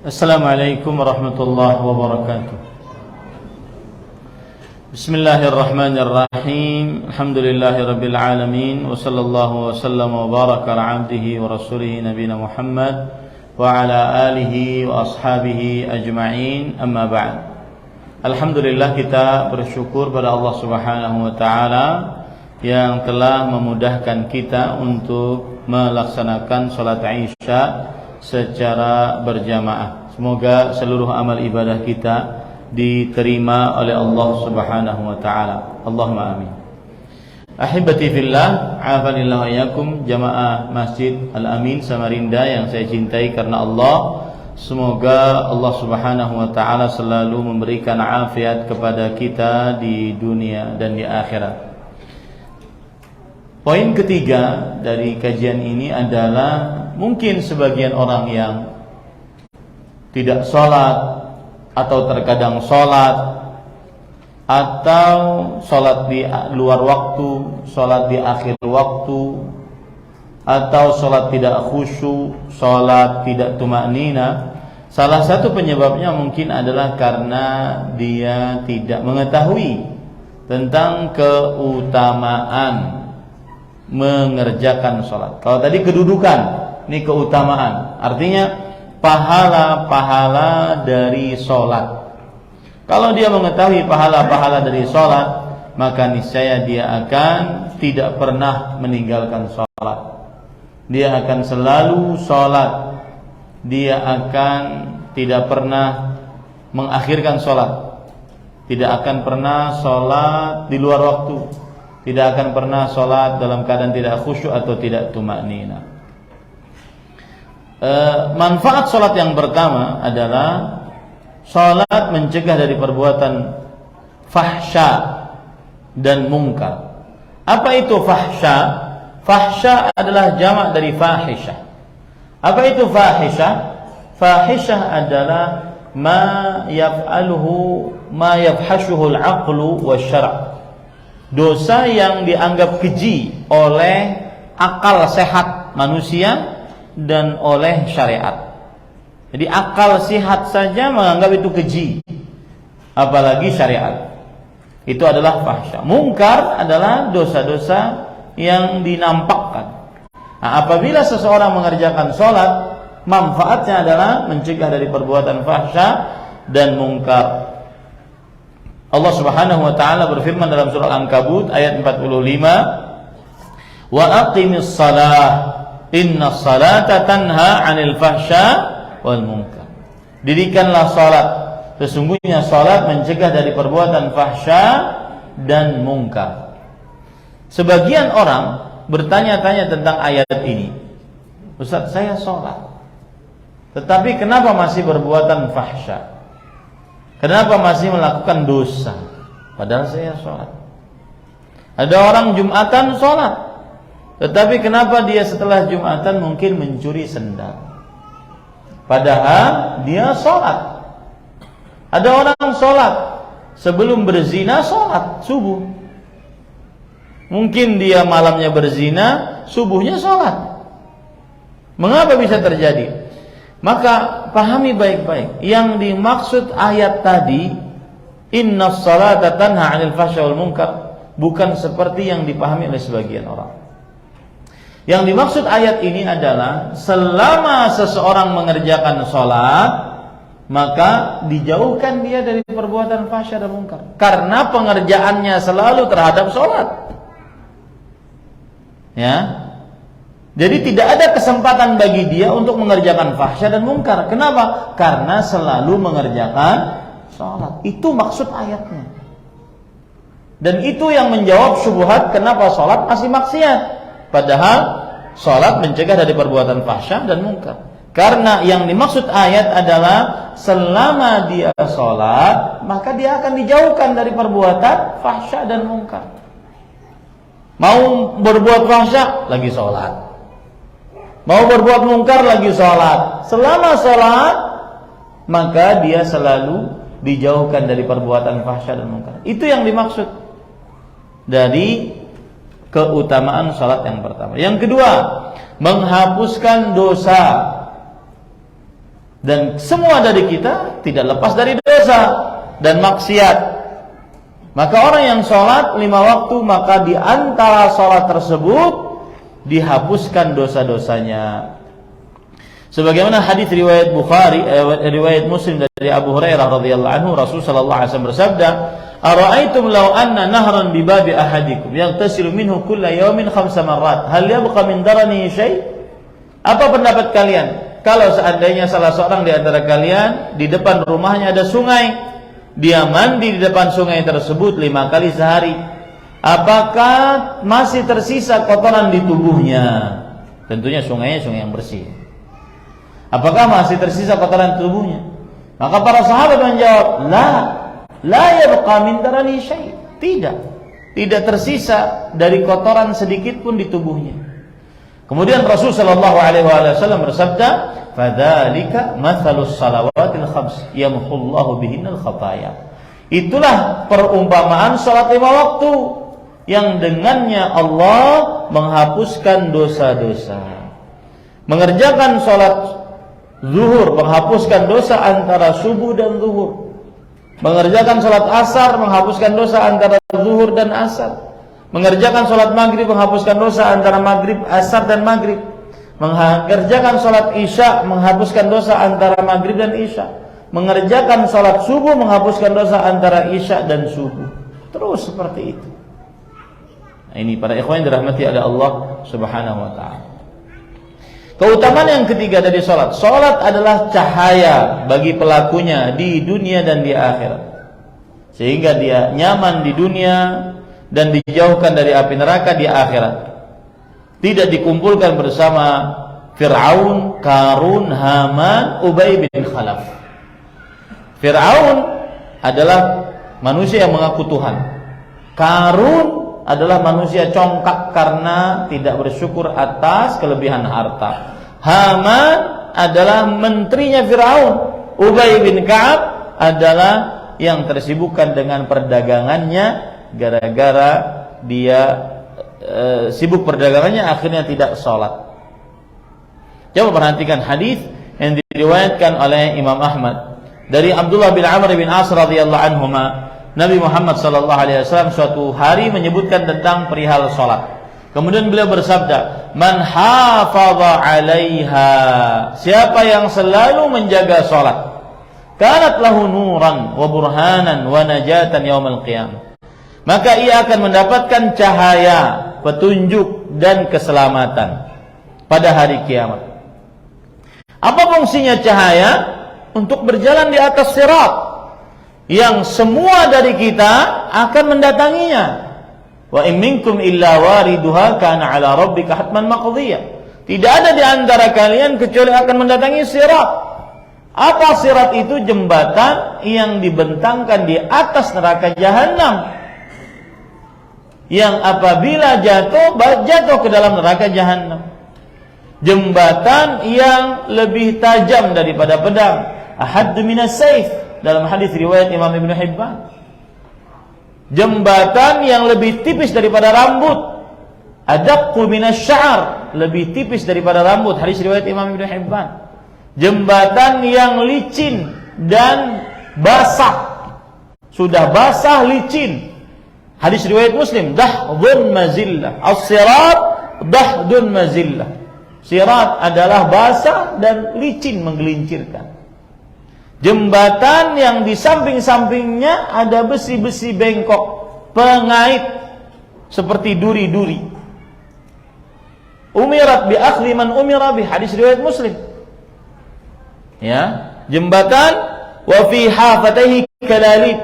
Assalamualaikum warahmatullahi wabarakatuh. Bismillahirrahmanirrahim. Alhamdulillahirabbil alamin wa sallallahu wa sallam wa baraka ala abdihi wa rasulih nabiyina Muhammad wa ala alihi wa ashabihi ajma'in. Amma ba'd. Alhamdulillah, kita bersyukur pada Allah Subhanahu wa taala yang telah memudahkan kita untuk melaksanakan salat Isya secara berjamaah. Semoga seluruh amal ibadah kita diterima oleh Allah Subhanahu wa taala. Allahumma amin. Ahibati fillah, afanillahu iyyakum, jamaah Masjid Al-Amin Samarinda yang saya cintai karena Allah. Semoga Allah Subhanahu wa taala selalu memberikan afiat kepada kita di dunia dan di akhirat. Poin ketiga dari kajian ini adalah mungkin sebagian orang yang tidak sholat atau terkadang sholat atau sholat di luar waktu, sholat di akhir waktu, atau sholat tidak khusyuk, sholat tidak tumaknina. Salah satu penyebabnya mungkin adalah karena dia tidak mengetahui tentang keutamaan mengerjakan sholat. Kalau tadi kedudukan, ini keutamaan, artinya pahala-pahala dari sholat. Kalau dia mengetahui pahala-pahala dari sholat, maka niscaya dia akan tidak pernah meninggalkan sholat. Dia akan selalu sholat. Dia akan tidak pernah mengakhirkan sholat. Tidak akan pernah sholat di luar waktu. Tidak akan pernah sholat dalam keadaan tidak khusyuk atau tidak tumaknina. Manfaat sholat yang pertama adalah sholat mencegah dari perbuatan fahsya dan mungkar. Apa itu fahsya? Fahsya adalah jamak dari fahisyah. Apa itu fahisyah? Fahisyah adalah ma yafhashuhu al-aqlu wa syara'. Dosa yang dianggap keji oleh akal sehat manusia dan oleh syariat. Jadi akal sehat saja menganggap itu keji, apalagi syariat. Itu adalah fahsya. Mungkar adalah dosa-dosa yang dinampakkan. Nah, apabila seseorang mengerjakan sholat, manfaatnya adalah mencegah dari perbuatan fahsya dan mungkar. Allah Subhanahu wa taala berfirman dalam surah Al-Ankabut ayat 45, wa aqimis shalah innas salata tanha 'anil fahsya wal munkar. Dirikanlah salat, sesungguhnya salat mencegah dari perbuatan fahsya dan munkar. Sebagian orang bertanya-tanya tentang ayat ini. Ustaz, saya salat, tetapi kenapa masih berbuatan fahsya? Kenapa masih melakukan dosa? Padahal saya sholat. Ada orang Jumatan sholat, tetapi kenapa dia setelah Jumatan mungkin mencuri sendal? Padahal dia sholat. Ada orang sholat sebelum berzina, sholat subuh. Mungkin dia malamnya berzina, subuhnya sholat. Mengapa bisa terjadi? Maka pahami baik-baik, yang dimaksud ayat tadi innas salata tanha 'anil fahsya wal munkar bukan seperti yang dipahami oleh sebagian orang. Yang dimaksud ayat ini adalah selama seseorang mengerjakan salat, maka dijauhkan dia dari perbuatan fahsya dan munkar karena pengerjaannya selalu terhadap salat. Ya. Jadi tidak ada kesempatan bagi dia untuk mengerjakan fahsya dan mungkar. Kenapa? Karena selalu mengerjakan sholat. Itu maksud ayatnya. Dan itu yang menjawab syubhat kenapa sholat masih maksiat. Padahal sholat mencegah dari perbuatan fahsya dan mungkar. Karena yang dimaksud ayat adalah selama dia sholat, maka dia akan dijauhkan dari perbuatan fahsya dan mungkar. Mau berbuat fahsya, lagi sholat. Mau berbuat mungkar, lagi sholat. Selama sholat, maka dia selalu dijauhkan dari perbuatan fahsya dan mungkar. Itu yang dimaksud dari keutamaan sholat yang pertama. Yang kedua, menghapuskan dosa. Dan semua dari kita tidak lepas dari dosa dan maksiat. Maka orang yang sholat 5 waktu, maka di antara sholat tersebut dihapuskan dosa-dosanya. Sebagaimana hadis riwayat Bukhari, riwayat Muslim dari Abu Hurairah radhiyallahu anhu, Rasul sallallahu alaihi wasallam bersabda, "Ara'aitum law anna nahran bi babi ahadikum yaghtasilu minhu kulla yawmin 5 marrat, hal yabqa min darani syai'?" Apa pendapat kalian kalau seandainya salah seorang di antara kalian di depan rumahnya ada sungai, dia mandi di depan sungai tersebut 5 kali sehari, apakah masih tersisa kotoran di tubuhnya? Tentunya sungainya sungai yang bersih. Apakah masih tersisa kotoran di tubuhnya? Maka para sahabat menjawab, la yabqa min darani syai'. Tidak tersisa dari kotoran sedikit pun di tubuhnya. Kemudian Rasul sallallahu alaihi wasallam bersabda, "Fadzalika mathalus salawatil khams yamhullahu bihinnal khataya." Itulah perumpamaan salat 5 waktu yang dengannya Allah menghapuskan dosa-dosa. Mengerjakan salat zuhur menghapuskan dosa antara subuh dan zuhur. Mengerjakan salat asar menghapuskan dosa antara zuhur dan asar. Mengerjakan salat maghrib menghapuskan dosa antara maghrib, asar dan maghrib. Mengerjakan salat isya menghapuskan dosa antara maghrib dan isya. Mengerjakan salat subuh menghapuskan dosa antara isya dan subuh. Terus seperti itu. Nah, ini para ikhwan yang dirahmati oleh Allah Subhanahu wa taala. Keutamaan yang ketiga dari salat. Salat adalah cahaya bagi pelakunya di dunia dan di akhirat. Sehingga dia nyaman di dunia dan dijauhkan dari api neraka di akhirat. Tidak dikumpulkan bersama Fir'aun, Qarun, Haman, Ubay bin Khalaf. Fir'aun adalah manusia yang mengaku Tuhan. Qarun adalah manusia congkak karena tidak bersyukur atas kelebihan harta. Haman adalah menterinya Fir'aun. Ubay bin Ka'ab adalah yang tersibukkan dengan perdagangannya. Gara-gara dia sibuk perdagangannya, akhirnya tidak sholat. Coba perhatikan hadis yang diriwayatkan oleh Imam Ahmad dari Abdullah bin Amr bin As radhiyallahu anhuma. Nabi Muhammad sallallahu alaihi wasallam suatu hari menyebutkan tentang perihal sholat. Kemudian beliau bersabda, "Man hafadha 'alaiha." Siapa yang selalu menjaga sholat, kanat lahu nuran wa burhanan wa najatan yaumil qiyamah. Maka ia akan mendapatkan cahaya, petunjuk dan keselamatan pada hari kiamat. Apa fungsinya cahaya? Untuk berjalan di atas sirat yang semua dari kita akan mendatanginya. Wa in minkum illa wariduha kana 'ala rabbika hatman maqdiyya. Tidak ada di antara kalian kecuali akan mendatangi sirat. Apa sirat itu? Jembatan yang dibentangkan di atas neraka jahanam, yang apabila jatuh ke dalam neraka jahanam. Jembatan yang lebih tajam daripada pedang, ahaddu minas saif, dalam hadis riwayat Imam Ibnu Hibban. Jembatan yang lebih tipis daripada rambut, adaqqu minas sya'r, lebih tipis daripada rambut, hadis riwayat Imam Ibnu Hibban. Jembatan yang licin dan basah, sudah basah licin, hadis riwayat Muslim, dahdun mazillah. As-sirat dahdun mazillah. Sirat adalah basah dan licin, menggelincirkan. Jembatan yang di samping-sampingnya ada besi-besi bengkok, pengait seperti duri-duri. Umirat bi akhli man umira bi, hadis riwayat Muslim. Ya, jembatan wa fi hafataihi kalalib.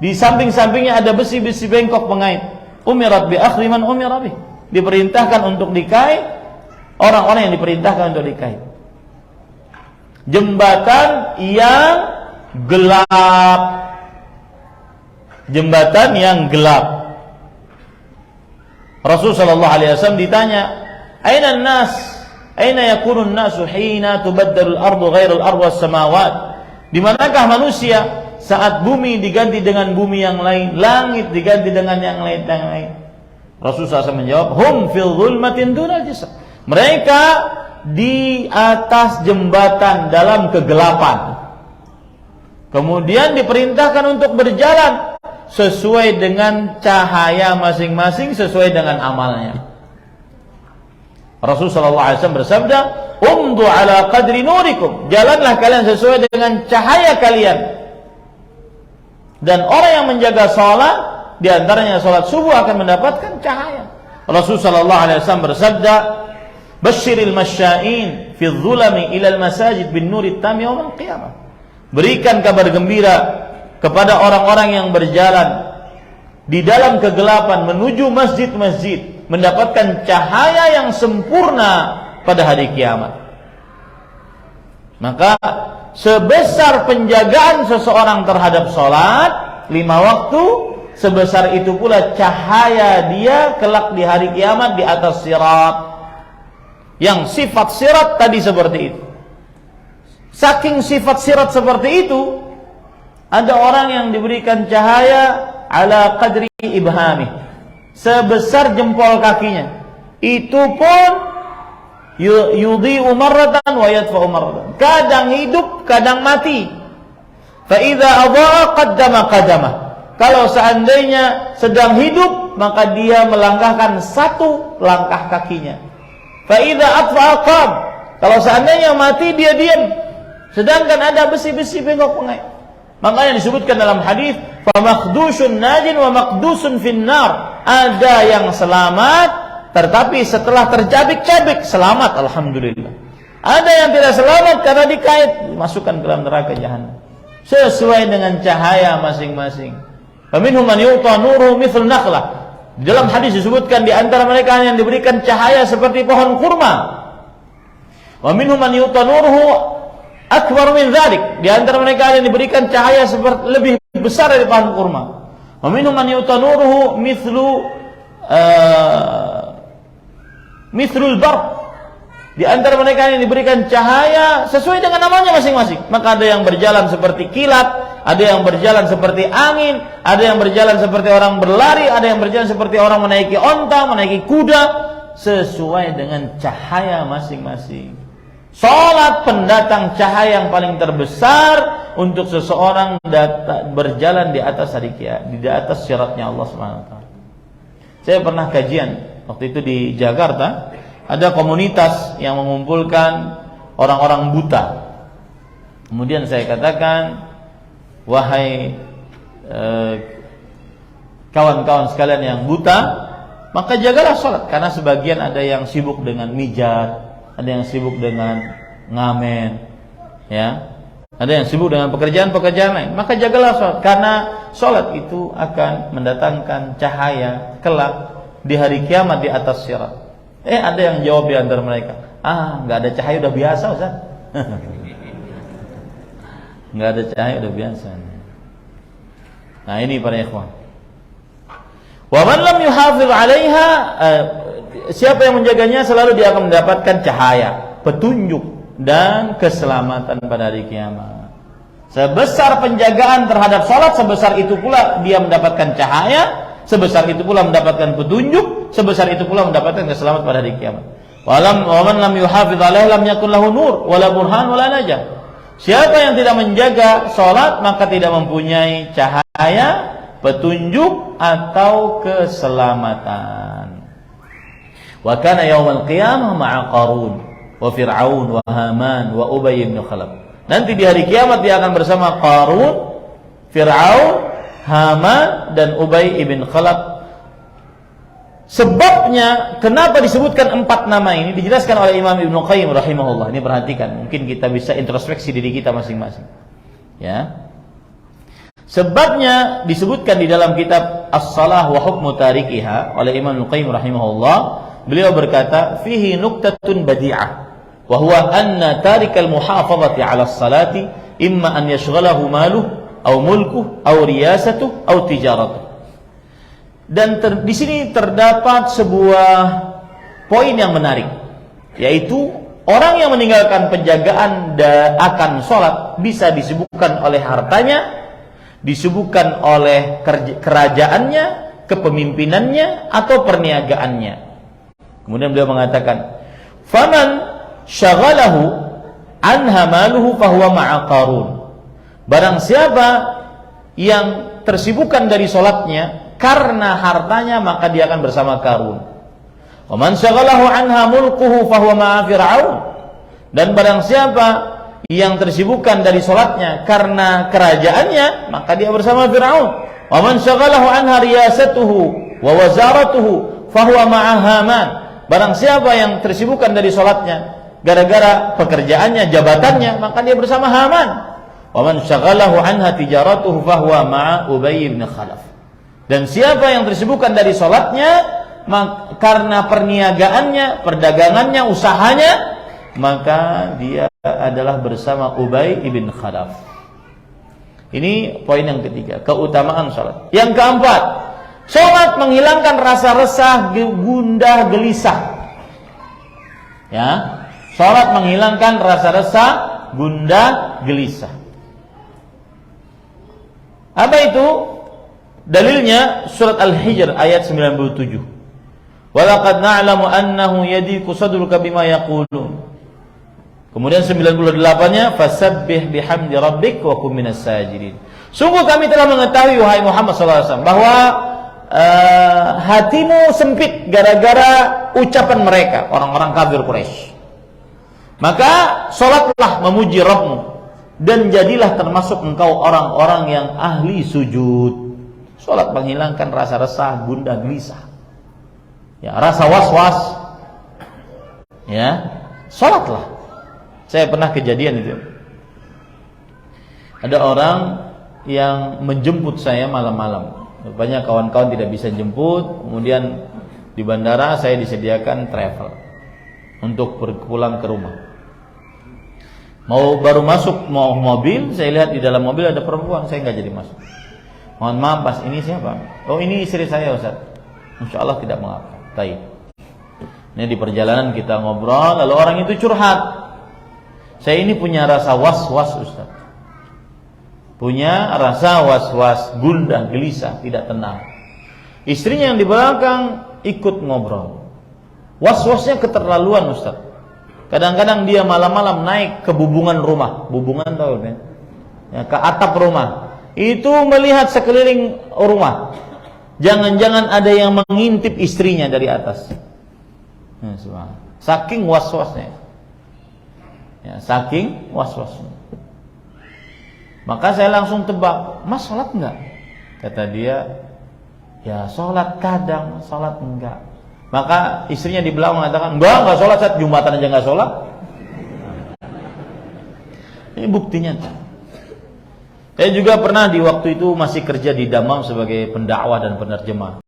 Di samping-sampingnya ada besi-besi bengkok pengait. Umirat bi akhli man umira bih. Diperintahkan untuk dikait orang-orang yang diperintahkan untuk dikait. Jembatan yang gelap. Jembatan yang gelap. Rasul sallallahu alaihi wasallam ditanya, "Aina an-nas? Aina yakunu an-nasu hina tubaddalu al-ardu ghairu al-ardi was-samawat?" Di manakah manusia saat bumi diganti dengan bumi yang lain, langit diganti dengan yang lain. Rasul SAW menjawab, hum fil zulmatin dunal jisr. Mereka di atas jembatan dalam kegelapan. Kemudian diperintahkan untuk berjalan sesuai dengan cahaya masing-masing, sesuai dengan amalnya. Rasulullah SAW bersabda, "Umdu ala qadri nurikum." Jalanlah kalian sesuai dengan cahaya kalian. Dan orang yang menjaga salat, di antaranya salat subuh, akan mendapatkan cahaya. Rasulullah SAW bersabda, "Basyiril masya'in fi dhulami ila al-masajid bin nuri tami yaumil qiyamah." Berikan kabar gembira kepada orang-orang yang berjalan di dalam kegelapan menuju masjid-masjid, mendapatkan cahaya yang sempurna pada hari kiamat. Maka sebesar penjagaan seseorang terhadap sholat 5 waktu, sebesar itu pula cahaya dia kelak di hari kiamat di atas sirat. Yang sifat sirat tadi seperti itu. Saking sifat sirat seperti itu, ada orang yang diberikan cahaya ala qadri ibhami, sebesar jempol kakinya. Itu pun yudhi'u marratan wa yadfa'u marratan. Kadang hidup, kadang mati. Fa idza adha'a qaddama qadamah. Kalau seandainya sedang hidup, maka dia melangkahkan 1 langkah kakinya. Fa idza atfa'a qam. Kalau seandainya mati, dia diam. Sedangkan ada besi-besi bengkok-bengok. Makanya disebutkan dalam hadis, fa makhdushun najin wa maqdusun finnar. Ada yang selamat, tetapi setelah tercabik-cabik selamat, alhamdulillah. Ada yang tidak selamat karena dikait, masukkan ke dalam neraka jahanam. Sesuai dengan cahaya masing-masing. Fa minhum man yu'ta nuruhu mithl nakhlah. Di dalam hadis disebutkan di antara mereka yang diberikan cahaya seperti pohon kurma. Wa minhum man yu'ta nuruhu akbar min dzalik. Di antara mereka yang diberikan cahaya seperti lebih besar dari pohon kurma. Wa minhum man yu'ta nuruhu mithlul bar. Di antara mereka yang diberikan cahaya sesuai dengan namanya masing-masing. Maka ada yang berjalan seperti kilat, ada yang berjalan seperti angin, ada yang berjalan seperti orang berlari, ada yang berjalan seperti orang menaiki onta, menaiki kuda, sesuai dengan cahaya masing-masing. Salat pendatang cahaya yang paling terbesar untuk seseorang berjalan di atas hari kiamat, di atas syaratnya Allah Subhanahu wa taala. Saya pernah kajian waktu itu di Jakarta, ada komunitas yang mengumpulkan orang-orang buta. Kemudian saya katakan, wahai kawan-kawan sekalian yang buta, maka jagalah salat, karena sebagian ada yang sibuk dengan mijat, ada yang sibuk dengan ngamen, ya, ada yang sibuk dengan pekerjaan-pekerjaan lain. Maka jagalah salat, karena salat itu akan mendatangkan cahaya kelak di hari kiamat di atas sirat. Ada yang jawab di antara mereka, nggak ada cahaya udah biasa, Ustaz. Nggak ada cahaya udah biasa. Nah ini para ikhwan. Wa man lam yuhafiz 'alaiha, siapa yang menjaganya selalu dia akan mendapatkan cahaya, petunjuk dan keselamatan pada hari kiamat. Sebesar penjagaan terhadap salat, sebesar itu pula dia mendapatkan cahaya, sebesar itu pula mendapatkan petunjuk, sebesar itu pula mendapatkan keselamatan pada hari kiamat. Wa man lam yuhafiz 'alaiha lam yakun lahu nur wala burhan wala najah. Siapa yang tidak menjaga salat maka tidak mempunyai cahaya, petunjuk atau keselamatan. Wa kana yaumal qiyamah ma'a Qarun wa Fir'aun wa Haman wa Ubay bin Khalaf. Nanti di hari kiamat dia akan bersama Qarun, Fir'aun, Haman dan Ubay bin Khalaf. Sebabnya kenapa disebutkan 4 nama ini dijelaskan oleh Imam Ibnu Qayyim rahimahullah. Ini perhatikan, mungkin kita bisa introspeksi diri kita masing-masing. Ya. Sebabnya disebutkan di dalam kitab As-Shalah wa Hukmu Tarikiha oleh Imam Ibnu Qayyim rahimahullah. Beliau berkata, "Fihi nuqtatun badi'ah, wa huwa anna tarikal muhafazati 'ala as-salati imma an yashghalahu maluhu aw mulkuhu aw riyasatuhu aw tijaratuhu." Dan di sini terdapat sebuah poin yang menarik, yaitu orang yang meninggalkan penjagaan akan sholat bisa disibukkan oleh hartanya, disibukkan oleh kerajaannya, kepemimpinannya, atau perniagaannya. Kemudian beliau mengatakan, "Faman syaghalahu anha maluhu fahuwa ma'a Qarun. Barang siapa yang tersibukkan dari salatnya karena hartanya, maka dia akan bersama Qarun. Wa man syaghalahu anha mulkuhu fahuwa ma'a Fir'aun. Dan barang siapa yang tersibukkan dari salatnya karena kerajaannya, maka dia bersama Fir'aun. Wa man syaghalahu anha riyasatuhu wa wazaratuhu fahuwa ma'a Haman. Barang siapa yang tersibukkan dari salatnya gara-gara pekerjaannya, jabatannya, maka dia bersama Haman. Wa man syaghalahu anha tijaratuhu fahuwa ma'a Ubay bin Khalaf. Dan siapa yang tersibukkan dari salatnya karena perniagaannya, perdagangannya, usahanya, maka dia adalah bersama Ubay bin Khalaf. Ini poin yang ketiga, keutamaan salat. Yang keempat, salat menghilangkan rasa resah, gundah, gelisah. Ya, salat menghilangkan rasa resah, gundah, gelisah. Apa itu? Dalilnya surat Al-Hijr ayat 97. Walaqad na'lamu annahu yadiku sadruka bima yaqulun. Kemudian 98-nya fasabbih bihamdi rabbik wa kum minas sajidin. Sungguh kami telah mengetahui wahai Muhammad sallallahu alaihi wasallam bahwa hatimu sempit gara-gara ucapan mereka, orang-orang kafir Quraisy. Maka salatlah memuji Rabbmu dan jadilah termasuk engkau orang-orang yang ahli sujud. Salat menghilangkan rasa resah, gundah, gelisah. Ya, rasa was-was. Ya, salatlah. Saya pernah kejadian itu. Ada orang yang menjemput saya malam-malam. Rupanya kawan-kawan tidak bisa jemput. Kemudian di bandara saya disediakan travel untuk pulang ke rumah. Baru masuk mobil, saya lihat di dalam mobil ada perempuan, saya nggak jadi masuk. Mohon maaf, Pas, ini siapa? Oh, ini istri saya, Ustaz. Insya Allah tidak mengapa. Baik. Ini di perjalanan kita ngobrol, lalu orang itu curhat. Saya ini punya rasa was-was, Ustaz. Punya rasa was-was, gundah, gelisah, tidak tenang. Istrinya yang di belakang ikut ngobrol. Was-wasnya keterlaluan, Ustaz. Kadang-kadang dia malam-malam naik ke bubungan rumah. Bubungan tahu kan? Ya, ke atap rumah. Itu melihat sekeliling rumah. Jangan-jangan ada yang mengintip istrinya dari atas. Ya, saking was-wasnya. Ya, saking was-wasnya. Maka saya langsung tebak, Mas sholat enggak? Kata dia, ya sholat kadang, sholat enggak. Maka istrinya di belakang mengatakan, enggak sholat, saat Jumatan aja enggak sholat. Ini buktinya. Saya juga pernah di waktu itu masih kerja di Damam sebagai pendakwah dan penerjemah.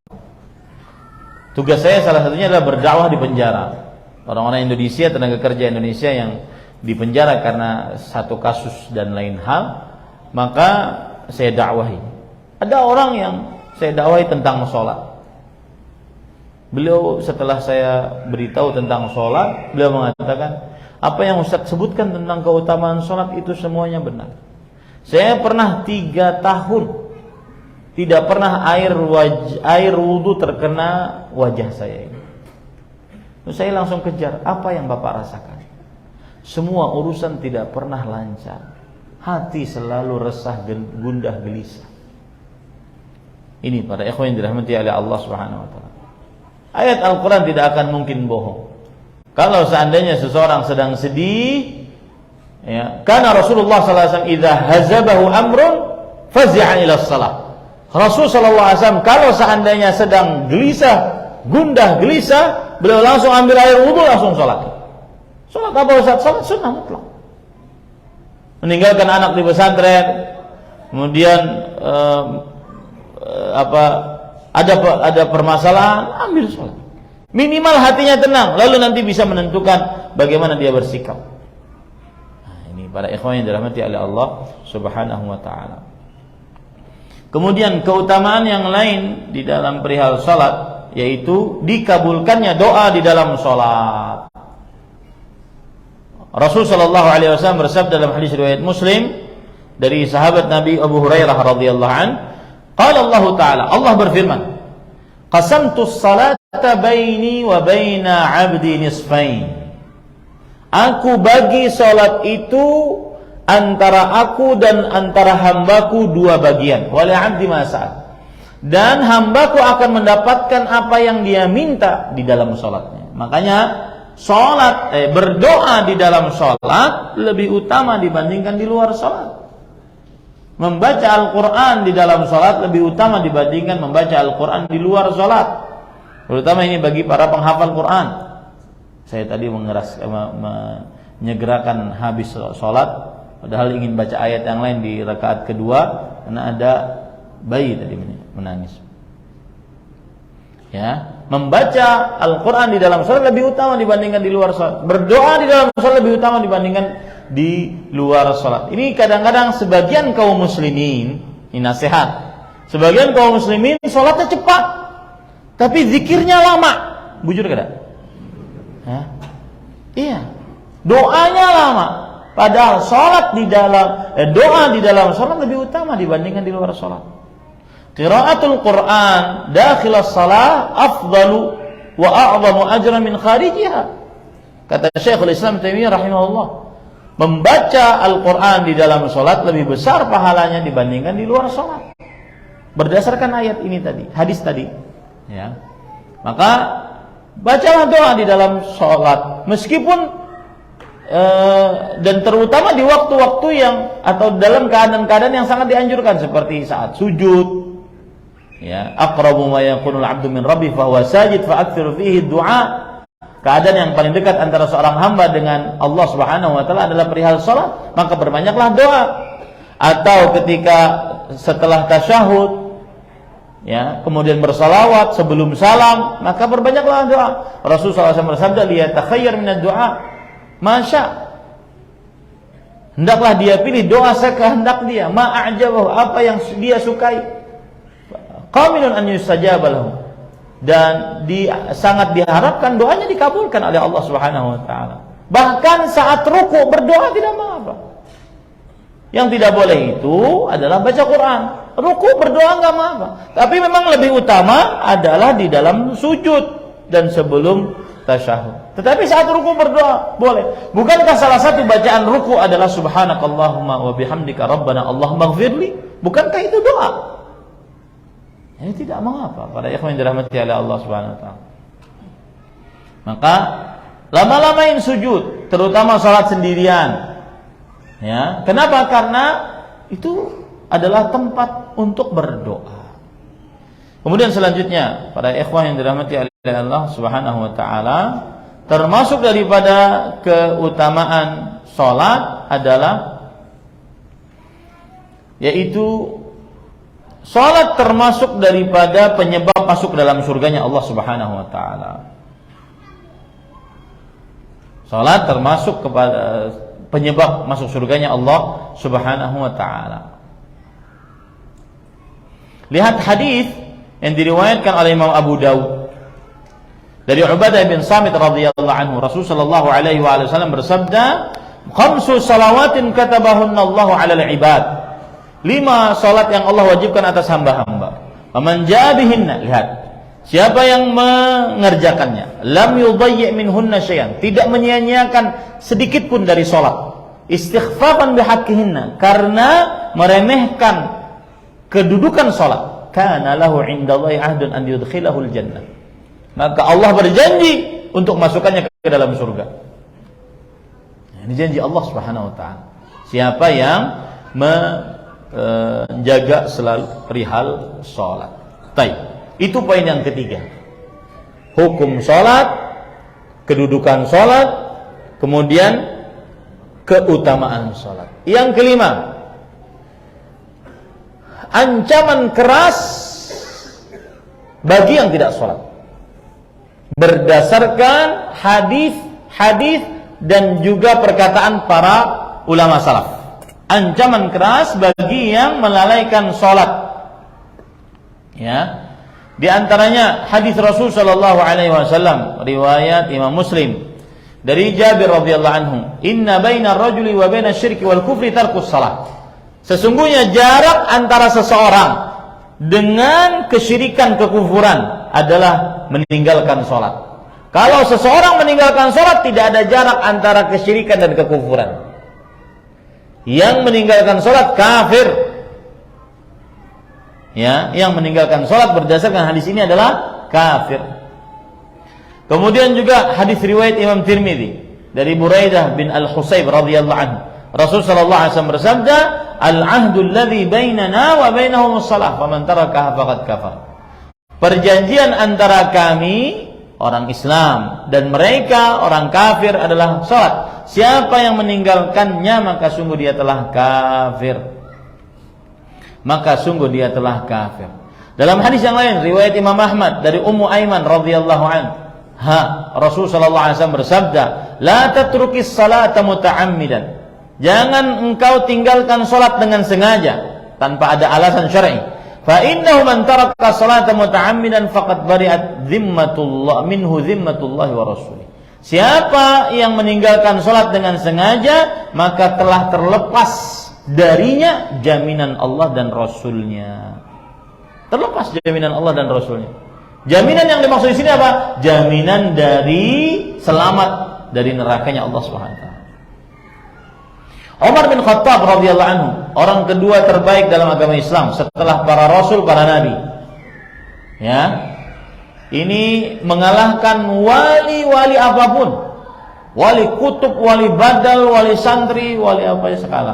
Tugas saya salah satunya adalah berdakwah di penjara. Orang-orang Indonesia, tenaga kerja Indonesia yang di penjara karena satu kasus dan lain hal, maka saya dakwahi. Ada orang yang saya dakwahi tentang sholat. Beliau setelah saya beritahu tentang sholat, beliau mengatakan, apa yang Ustaz sebutkan tentang keutamaan sholat itu semuanya benar. Saya pernah 3 tahun tidak pernah air wudu terkena wajah saya ini. Terus saya langsung kejar, apa yang Bapak rasakan? Semua urusan tidak pernah lancar. Hati selalu resah, gundah, gelisah. Ini para ikhwan yang dirahmati oleh Allah Subhanahu wa taala. Ayat Al-Qur'an tidak akan mungkin bohong. Kalau seandainya seseorang sedang sedih, ya, karena Rasulullah sallallahu alaihi wasallam idza hazabahu amrun fazi'a ila shalah. Rasul sallallahu alaihi wasallam kalau seandainya sedang gelisah, gundah, gelisah, beliau langsung ambil air wudu, langsung salat. Salat apa Ustaz? Salat sunnah mutlak. Meninggalkan anak di pesantren, kemudian ada permasalahan, ambil salat. Minimal hatinya tenang, lalu nanti bisa menentukan bagaimana dia bersikap. Nah, ini para ikhwan yang dirahmati oleh Allah Subhanahu wa taala. Kemudian keutamaan yang lain di dalam perihal salat, yaitu dikabulkannya doa di dalam salat. Rasul sallallahu alaihi wasallam bersabda dalam hadis riwayat Muslim dari sahabat Nabi Abu Hurairah radhiyallahu an, qala Allah taala, Allah berfirman, qasamtu as-salata baini wa baina 'abdi nisfain. Aku bagi salat itu antara aku dan antara hambaku dua bagian. Wal 'abdi ma sa'al. Dan hambaku akan mendapatkan apa yang dia minta di dalam salatnya. Makanya berdoa di dalam salat lebih utama dibandingkan di luar salat. Membaca Al-Quran di dalam salat lebih utama dibandingkan membaca Al-Quran di luar salat. Terutama ini bagi para penghafal Quran. Saya tadi menyegerakan habis salat, padahal ingin baca ayat yang lain di rakaat kedua karena ada bayi tadi menangis. Ya, membaca Al-Quran di dalam salat lebih utama dibandingkan di luar salat. Berdoa di dalam salat lebih utama dibandingkan di luar salat. Ini kadang-kadang sebagian kaum muslimin, ini nasihat. Sebagian kaum muslimin salatnya cepat, tapi zikirnya lama. Bujur kada? Iya. Doanya lama. Padahal doa di dalam salat lebih utama dibandingkan di luar salat. Qiraatul Quran dakhil as-shalah afdalu wa a'zamu ajran min kharijiha. Kata Syekhul Islam Taimiyah rahimahullah, membaca Al-Quran di dalam salat lebih besar pahalanya dibandingkan di luar salat. Berdasarkan ayat ini tadi, hadis tadi, ya. Maka bacalah doa di dalam salat meskipun dan terutama di waktu-waktu yang atau dalam keadaan-keadaan yang sangat dianjurkan seperti saat sujud, ya, aqrabu ma yakunul 'abdu min rabbih fa huwa sajid fa aktsiru fihi du'a. Keadaan yang paling dekat antara seorang hamba dengan Allah Subhanahu wa taala adalah perihal salat, maka berbanyaklah doa. Atau ketika setelah tasyahud, ya, kemudian bersalawat sebelum salam, maka berbanyaklah doa. Rasulullah SAW bersabda, "Liyatakhayyar minad du'a masya." Hendaklah dia pilih doa sekehendak dia, ma'ajabahu, apa yang dia sukai. Qamilun an yustajaba lahu. Dan sangat diharapkan doanya dikabulkan oleh Allah Subhanahu wa taala. Bahkan saat ruku berdoa tidak mengapa. Yang tidak boleh itu adalah baca Quran. Ruku berdoa enggak mengapa. Tapi memang lebih utama adalah di dalam sujud dan sebelum tasyahud. Tetapi saat ruku berdoa boleh. Bukankah salah satu bacaan ruku adalah subhanakallahumma wa bihamdika rabbana Allahumma ighfirli? Bukankah itu doa? Ini tidak mengapa para ikhwan yang dirahmati oleh Allah Subhanahu wa taala. Maka lama-lamain sujud, terutama salat sendirian. Ya, kenapa? Karena itu adalah tempat untuk berdoa. Kemudian selanjutnya, para ikhwan yang dirahmati oleh Allah Subhanahu wa taala, termasuk daripada keutamaan salat adalah yaitu salat termasuk daripada penyebab masuk dalam surganya Allah Subhanahu wa taala. Salat termasuk kepada penyebab masuk surganya Allah Subhanahu wa taala. Lihat hadis yang diriwayatkan oleh Imam Abu Daud dari Ubadah bin Samit radhiyallahu anhu, Rasul sallallahu alaihi wasallam bersabda, "Khamsu salawatin katabahunna Allahu 'alal 'ibad." 5 salat yang Allah wajibkan atas hamba-hamba. Faman jaa bihinna, lihat, siapa yang mengerjakannya, lam yudayyi' minhunna syai'an, tidak menyia-nyiakan sedikit pun dari salat, istighfafan bihaqqihinna, karena meremehkan kedudukan salat, kana lahu 'indallahi 'ahdun an yudkhilahul jannah, maka Allah berjanji untuk masukkannya ke dalam surga. Ini janji Allah Subhanahu wa taala. Siapa yang menjaga selalu perihal salat. Baik, itu poin yang ketiga. Hukum salat, kedudukan salat, kemudian keutamaan salat. Yang kelima, ancaman keras bagi yang tidak salat. Berdasarkan hadis dan juga perkataan para ulama salaf. Ancaman keras bagi yang melalaikan salat. Ya. Di antaranya hadis Rasul sallallahu alaihi wasallam riwayat Imam Muslim dari Jabir radhiyallahu anhu, "Inna baina ar-rajuli wa baina asy-syirki wal kufri tarkus salat." Sesungguhnya jarak antara seseorang dengan kesyirikan, kekufuran adalah meninggalkan salat. Kalau seseorang meninggalkan sholat, tidak ada jarak antara kesyirikan dan kekufuran. Yang meninggalkan sholat kafir. Ya, yang meninggalkan sholat berdasarkan hadis ini adalah kafir. Kemudian juga hadis riwayat Imam Tirmidzi dari Buraidah bin Al-Husayb radhiyallahu anhu. Rasul sallallahu alaihi wasallam bersabda, "Al-'ahdu alladhi bainana wa bainahum as-shalah, faman tarakaha faqad kafar." Perjanjian antara kami orang Islam dan mereka orang kafir adalah salat. Siapa yang meninggalkannya maka sungguh dia telah kafir. Maka sungguh dia telah kafir. Dalam hadis yang lain riwayat Imam Ahmad dari Ummu Aiman radhiyallahu anha, Rasul sallallahu alaihi wasallam bersabda, "La tatrukis salata muta'ammidan." Jangan engkau tinggalkan salat dengan sengaja tanpa ada alasan syar'i. Fa innahu man taraka salata muta'ammidan faqad bari'at dhimmatullah minhu dhimmatullah wa rasulih. Siapa yang meninggalkan salat dengan sengaja, maka telah terlepas darinya jaminan Allah dan Rasulnya. Terlepas jaminan Allah dan Rasulnya. Jaminan yang dimaksud di sini apa? Jaminan dari selamat dari nerakanya Allah Subhanahu wa taala. Umar bin Khattab radhiyallahu anhu, orang kedua terbaik dalam agama Islam setelah para rasul, para nabi. Ya. Ini mengalahkan wali-wali apapun. Wali kutub, wali badal, wali santri, wali apa saja sekala.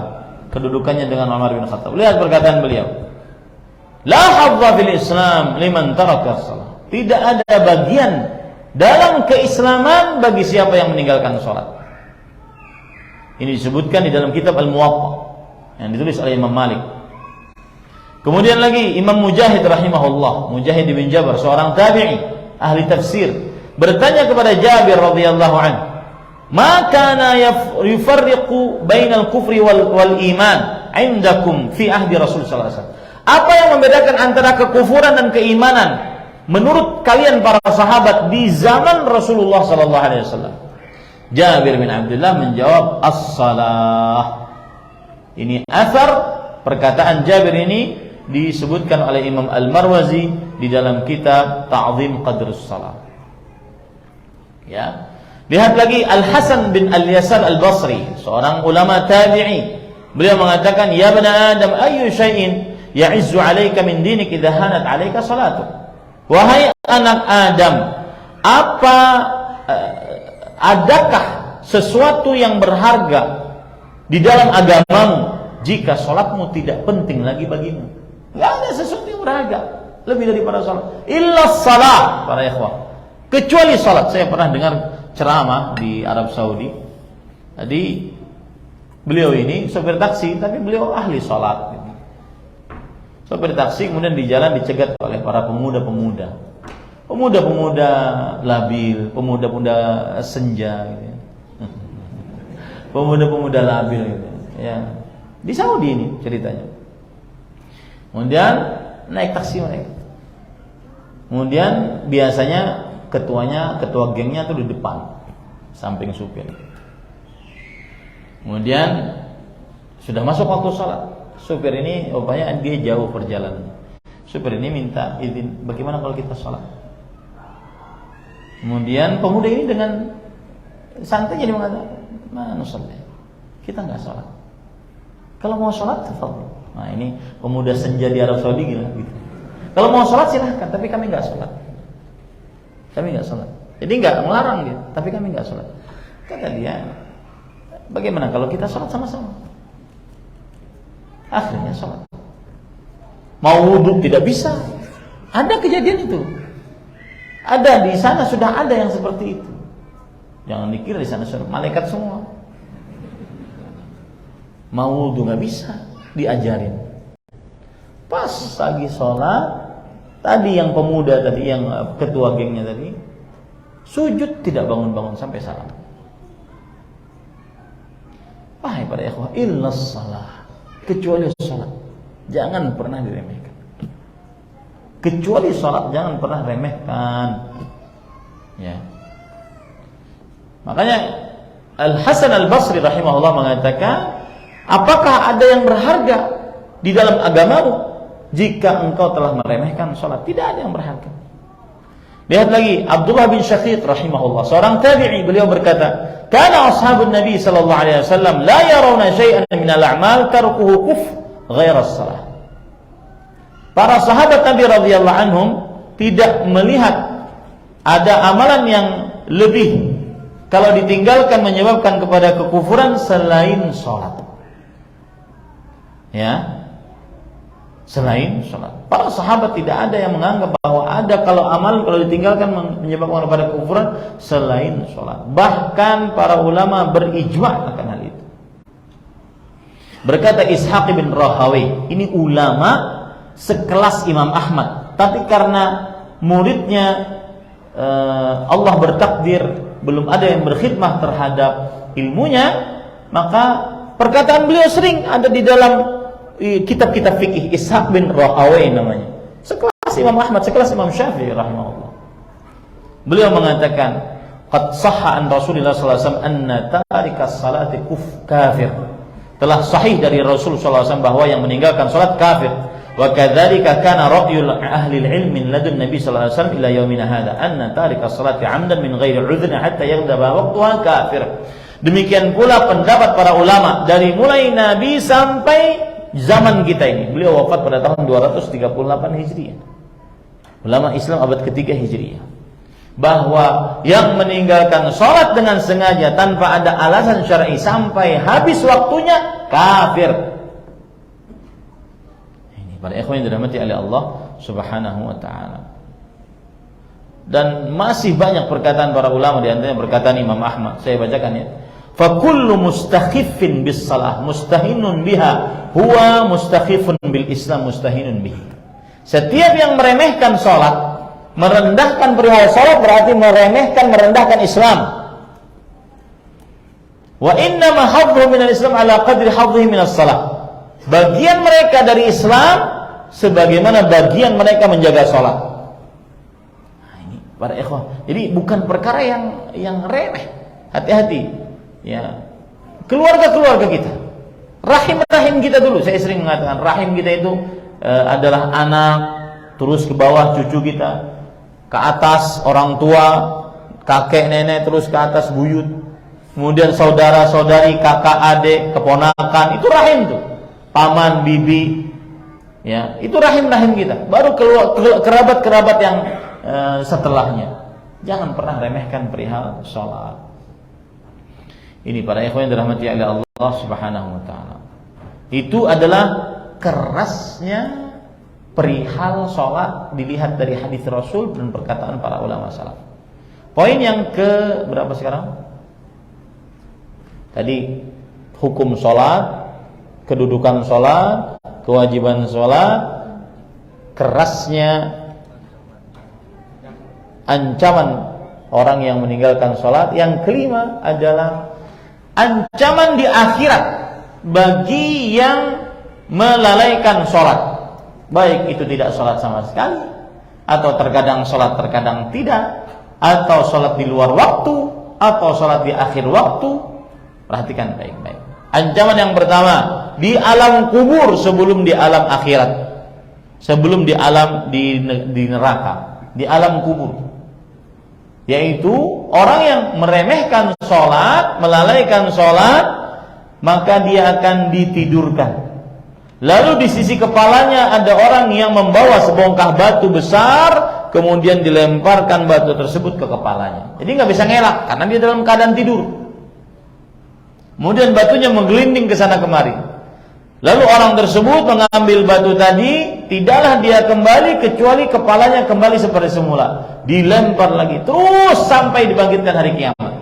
Kedudukannya dengan Umar bin Khattab. Lihat perkataan beliau. La hadza fil Islam liman taraka shalah. Tidak ada bagian dalam keislaman bagi siapa yang meninggalkan salat. Ini disebutkan di dalam kitab Al-Muwatta yang ditulis oleh Imam Malik. Kemudian lagi Imam Mujahid rahimahullah, Mujahid bin Jabr, seorang tabi'i ahli tafsir, bertanya kepada Jabir radhiyallahu anhu, "Ma kana yufarriqu bainal kufri wal iman 'indakum fi ahdi Rasul sallallahu alaihi wasallam?" Apa yang membedakan antara kekufuran dan keimanan menurut kalian para sahabat di zaman Rasulullah sallallahu alaihi wasallam? Jabir bin Abdullah menjawab, as-salah. Ini athar, perkataan Jabir ini disebutkan oleh Imam Al-Marwazi di dalam kitab Ta'zim Qadrus Salah. Ya. Lihat lagi Al-Hasan bin Al-Yasar Al-Basri, seorang ulama tabi'i. Beliau mengatakan, "Ya bani Adam, ayyu syai'in ya'izzu 'alaika min dinik idza hanat 'alaika salatu." Wahai anak Adam, adakah sesuatu yang berharga di dalam agamamu jika sholatmu tidak penting lagi bagimu? Tidak ada sesuatu yang berharga lebih daripada sholat. Illa salah, para ikhwah. Kecuali sholat. Saya pernah dengar ceramah di Arab Saudi. Jadi beliau ini sopir taksi, tapi beliau ahli sholat. Sopir taksi kemudian di jalan dicegat oleh para pemuda-pemuda labil, pemuda-pemuda senja gitu ya. Pemuda-pemuda labil gitu ya. Di Saudi ini ceritanya. Kemudian naik taksi mereka. Kemudian biasanya ketua gengnya tuh di depan, samping supir. Kemudian sudah masuk waktu sholat. Supir ini rupanya dia jauh perjalanan. Supir ini minta izin, bagaimana kalau kita sholat? Kemudian pemuda ini dengan santai jadi mengatakan, "Mana sholat? Kita nggak sholat. Kalau mau sholat, tafadhol." Nah ini pemuda senja di Arab Saudi gila gitu. Kalau mau sholat silahkan, tapi kami nggak sholat. Kami nggak sholat. Jadi nggak melarang dia, tapi kami nggak sholat. Kata dia, bagaimana kalau kita sholat sama-sama? Akhirnya sholat. Mau wudhu tidak bisa. Ada kejadian itu. Ada di sana sudah ada yang seperti itu. Jangan dikira di sana sudah malaikat semua. Mau wudhu nggak bisa, diajarin. Pas lagi sholat, tadi yang pemuda tadi, yang ketua gengnya tadi, sujud tidak bangun-bangun sampai salam. Wahai para ikhwah, illas salah, kecuali sholat, jangan pernah diremehkan. Kecuali sholat jangan pernah remehkan. Ya. Makanya Al-Hasan Al-Basri rahimahullah mengatakan, apakah ada yang berharga di dalam agamamu jika engkau telah meremehkan sholat? Tidak ada yang berharga. Lihat lagi Abdullah bin Syaqiq rahimahullah, seorang tabi'i, beliau berkata, "Kana ashabun Nabi sallallahu alaihi wasallam la yarawna syai'an min al-a'mal tarkuhu kufr ghaira as-salah." Para sahabat Nabi radhiyallahu anhum tidak melihat ada amalan yang lebih kalau ditinggalkan menyebabkan kepada kekufuran selain salat. Ya. Selain salat. Para sahabat tidak ada yang menganggap bahwa ada kalau amal kalau ditinggalkan menyebabkan kepada kekufuran selain salat. Bahkan para ulama berijma' akan hal itu. Berkata Ishaq bin Rahawi, ini ulama sekelas Imam Ahmad, tapi karena muridnya Allah bertakdir belum ada yang berkhidmah terhadap ilmunya, maka perkataan beliau sering ada di dalam kitab-kitab fikih. Ishaq bin Rahawi namanya, sekelas Imam Ahmad, sekelas Imam Syafi'i rahimahullah. Beliau mengatakan, qad sahha an Rasulullah sallallahu alaihi wasallam anna tarikas salati kafir. Telah sahih dari Rasul sallallahu alaihi wasallam bahwa yang meninggalkan salat kafir. Wa kadzalika kana ra'yul ahli al-ilm min ladun Nabi sallallahu alaihi wasallam ila yaumina hadza anna tarikas salati 'amdan min ghairi 'udhrin hatta yaghdaba waqtuha kafir. Demikian pula pendapat para ulama dari mulai Nabi sampai zaman kita ini. Beliau wafat pada tahun 238 Hijriah. Ulama Islam abad ketiga Hijriah. Bahwa yang meninggalkan sholat dengan sengaja tanpa ada alasan syar'i sampai habis waktunya kafir. Ini para ikhwan yang dirahmati oleh Allah Subhanahu wa taala. Dan masih banyak perkataan para ulama, di antaranya perkataan Imam Ahmad. Saya bacakan ya. Fakullu mustakhifin bis salah mustahinun biha huwa mustakhifun bil Islam mustahinun bihi. Setiap yang meremehkan salat, merendahkan perihal salat, berarti merendahkan Islam. Wa inna ma hadhu min al-Islam ala qadri hadhihi min as-salat. Bagian mereka dari Islam sebagaimana bagian mereka menjaga salat. Nah, ini para ikhwah. Jadi bukan perkara yang remeh. Hati-hati. Ya, keluarga kita, rahim kita dulu. Saya sering mengatakan rahim kita itu adalah anak, terus ke bawah cucu kita, ke atas orang tua, kakek nenek, terus ke atas buyut, kemudian saudara saudari, kakak adik, keponakan. Itu rahim tuh, paman bibi, ya itu rahim kita. Baru kerabat yang setelahnya. Jangan pernah remehkan perihal sholat. Ini para ikhwan yang dirahmati oleh Allah Subhanahu wa taala. Itu adalah kerasnya perihal salat dilihat dari hadis Rasul dan perkataan para ulama salaf. Poin yang ke berapa sekarang? Tadi hukum salat, kedudukan salat, kewajiban salat, kerasnya ancaman orang yang meninggalkan salat. Yang kelima adalah ancaman di akhirat bagi yang melalaikan sholat, baik itu tidak sholat sama sekali, atau terkadang sholat terkadang tidak, atau sholat di luar waktu, atau sholat di akhir waktu. Perhatikan baik-baik. Ancaman yang pertama di alam kubur sebelum di alam akhirat, sebelum di alam di neraka, di alam kubur. Yaitu orang yang meremehkan sholat, melalaikan sholat, maka dia akan ditidurkan. Lalu di sisi kepalanya ada orang yang membawa sebongkah batu besar, kemudian dilemparkan batu tersebut ke kepalanya. Jadi nggak bisa ngelak karena dia dalam keadaan tidur. Kemudian batunya menggelinding ke sana kemari. Lalu orang tersebut mengambil batu tadi, tidaklah dia kembali kecuali kepalanya kembali seperti semula. Dilempar lagi terus sampai dibangkitkan hari kiamat.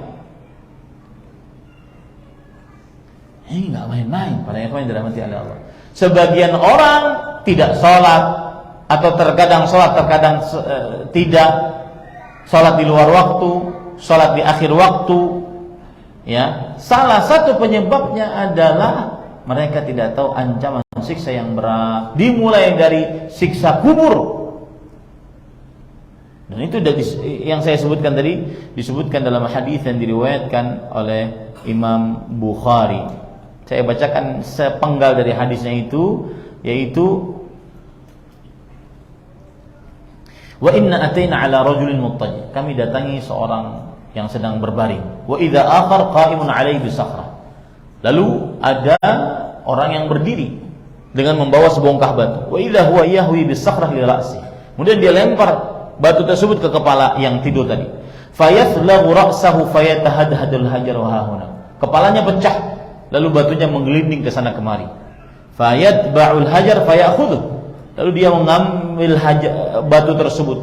Ini nggak main-main para ikhwan yang dirahmati oleh Allah. Sebagian orang tidak sholat, atau terkadang sholat terkadang tidak, sholat di luar waktu, sholat di akhir waktu. Ya, salah satu penyebabnya adalah mereka tidak tahu ancaman siksa yang berat, dimulai dari siksa kubur. Dan itu yang saya sebutkan tadi disebutkan dalam hadis yang diriwayatkan oleh Imam Bukhari. Saya bacakan sepenggal dari hadisnya itu, yaitu Wa inna ataina ala rajulin muttaji. Kami datangi seorang yang sedang berbaring. Wa idza akhar qa'imun 'alaihi bisakhrah. Lalu ada orang yang berdiri dengan membawa sebongkah batu. Wa idza huwa yahwi bisakhrah li ra'si. Kemudian dia lempar batu tersebut ke kepala yang tidur tadi. Fayathlaghu ra'sahu fayatahadhadul hajar wa hahuna. Kepalanya pecah, lalu batunya menggelinding ke sana kemari. Fayatba'ul hajar fayakhudhu. Lalu dia mengambil batu tersebut.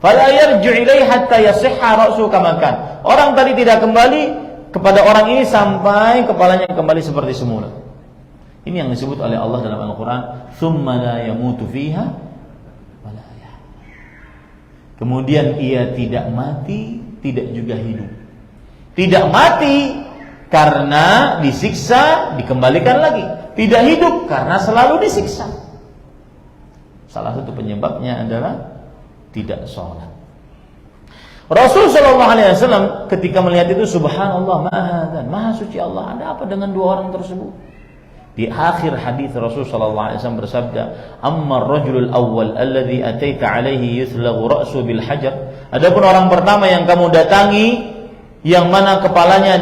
Fala yarji'u ilaihi hatta yasihha ra'suhu kama kan. Orang tadi tidak kembali kepada orang ini sampai kepalanya kembali seperti semula. Ini yang disebut oleh Allah dalam Al-Qur'an, "Tsumma la yamutu fiha wa la yahya." Kemudian ia tidak mati, tidak juga hidup. Tidak mati karena disiksa, dikembalikan lagi. Tidak hidup karena selalu disiksa. Salah satu penyebabnya adalah tidak sholat. Rasul Shallallahu Alaihi Wasallam ketika melihat itu, subhanallah, maha suci Allah, ada apa dengan dua orang tersebut? Di akhir hadis Rasul Shallallahu Alaihi Wasallam bersabda, "Amma ar-rajulul awwal alladhi ataita alaihi yuthlaghu ra'su bil hajar." Adapun orang pertama yang kamu datangi, yang mana kepalanya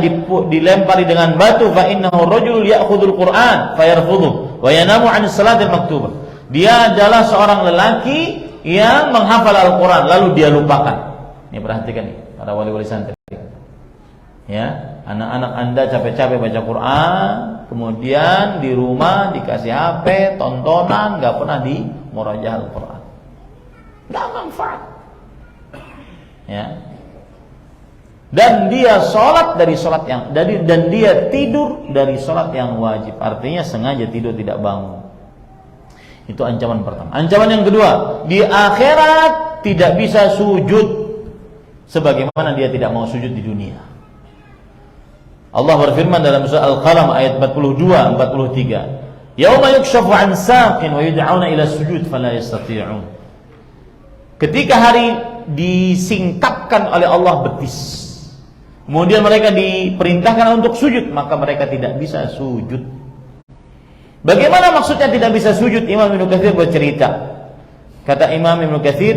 dilempari dengan batu, fa innahu rajulul ya'khudul Qur'an fayarfudhu wa yanamu 'an salatil maktubah. Dia adalah seorang lelaki yang menghafal Al-Quran lalu dia lupakan. Ini perhatikan nih, para wali-wali santri. Ya, anak-anak Anda capek-capek baca Quran, kemudian di rumah dikasih HP, tontonan, nggak pernah di murajaah Al-Quran. Nggak manfaat. Ya. Dan dia sholat dari sholat yang dan dia tidur dari sholat yang wajib. Artinya sengaja tidur tidak bangun. Itu ancaman pertama. Ancaman yang kedua, di akhirat tidak bisa sujud sebagaimana dia tidak mau sujud di dunia. Allah berfirman dalam surah Al-Qalam ayat 42-43, "Yauma yukshafu 'an saqin wa yud'auna ila sujud fala yastati'un." Ketika hari disingkapkan oleh Allah betis, kemudian mereka diperintahkan untuk sujud, maka mereka tidak bisa sujud. Bagaimana maksudnya tidak bisa sujud? Imam Ibnu Katsir bercerita. Kata Imam Ibnu Katsir,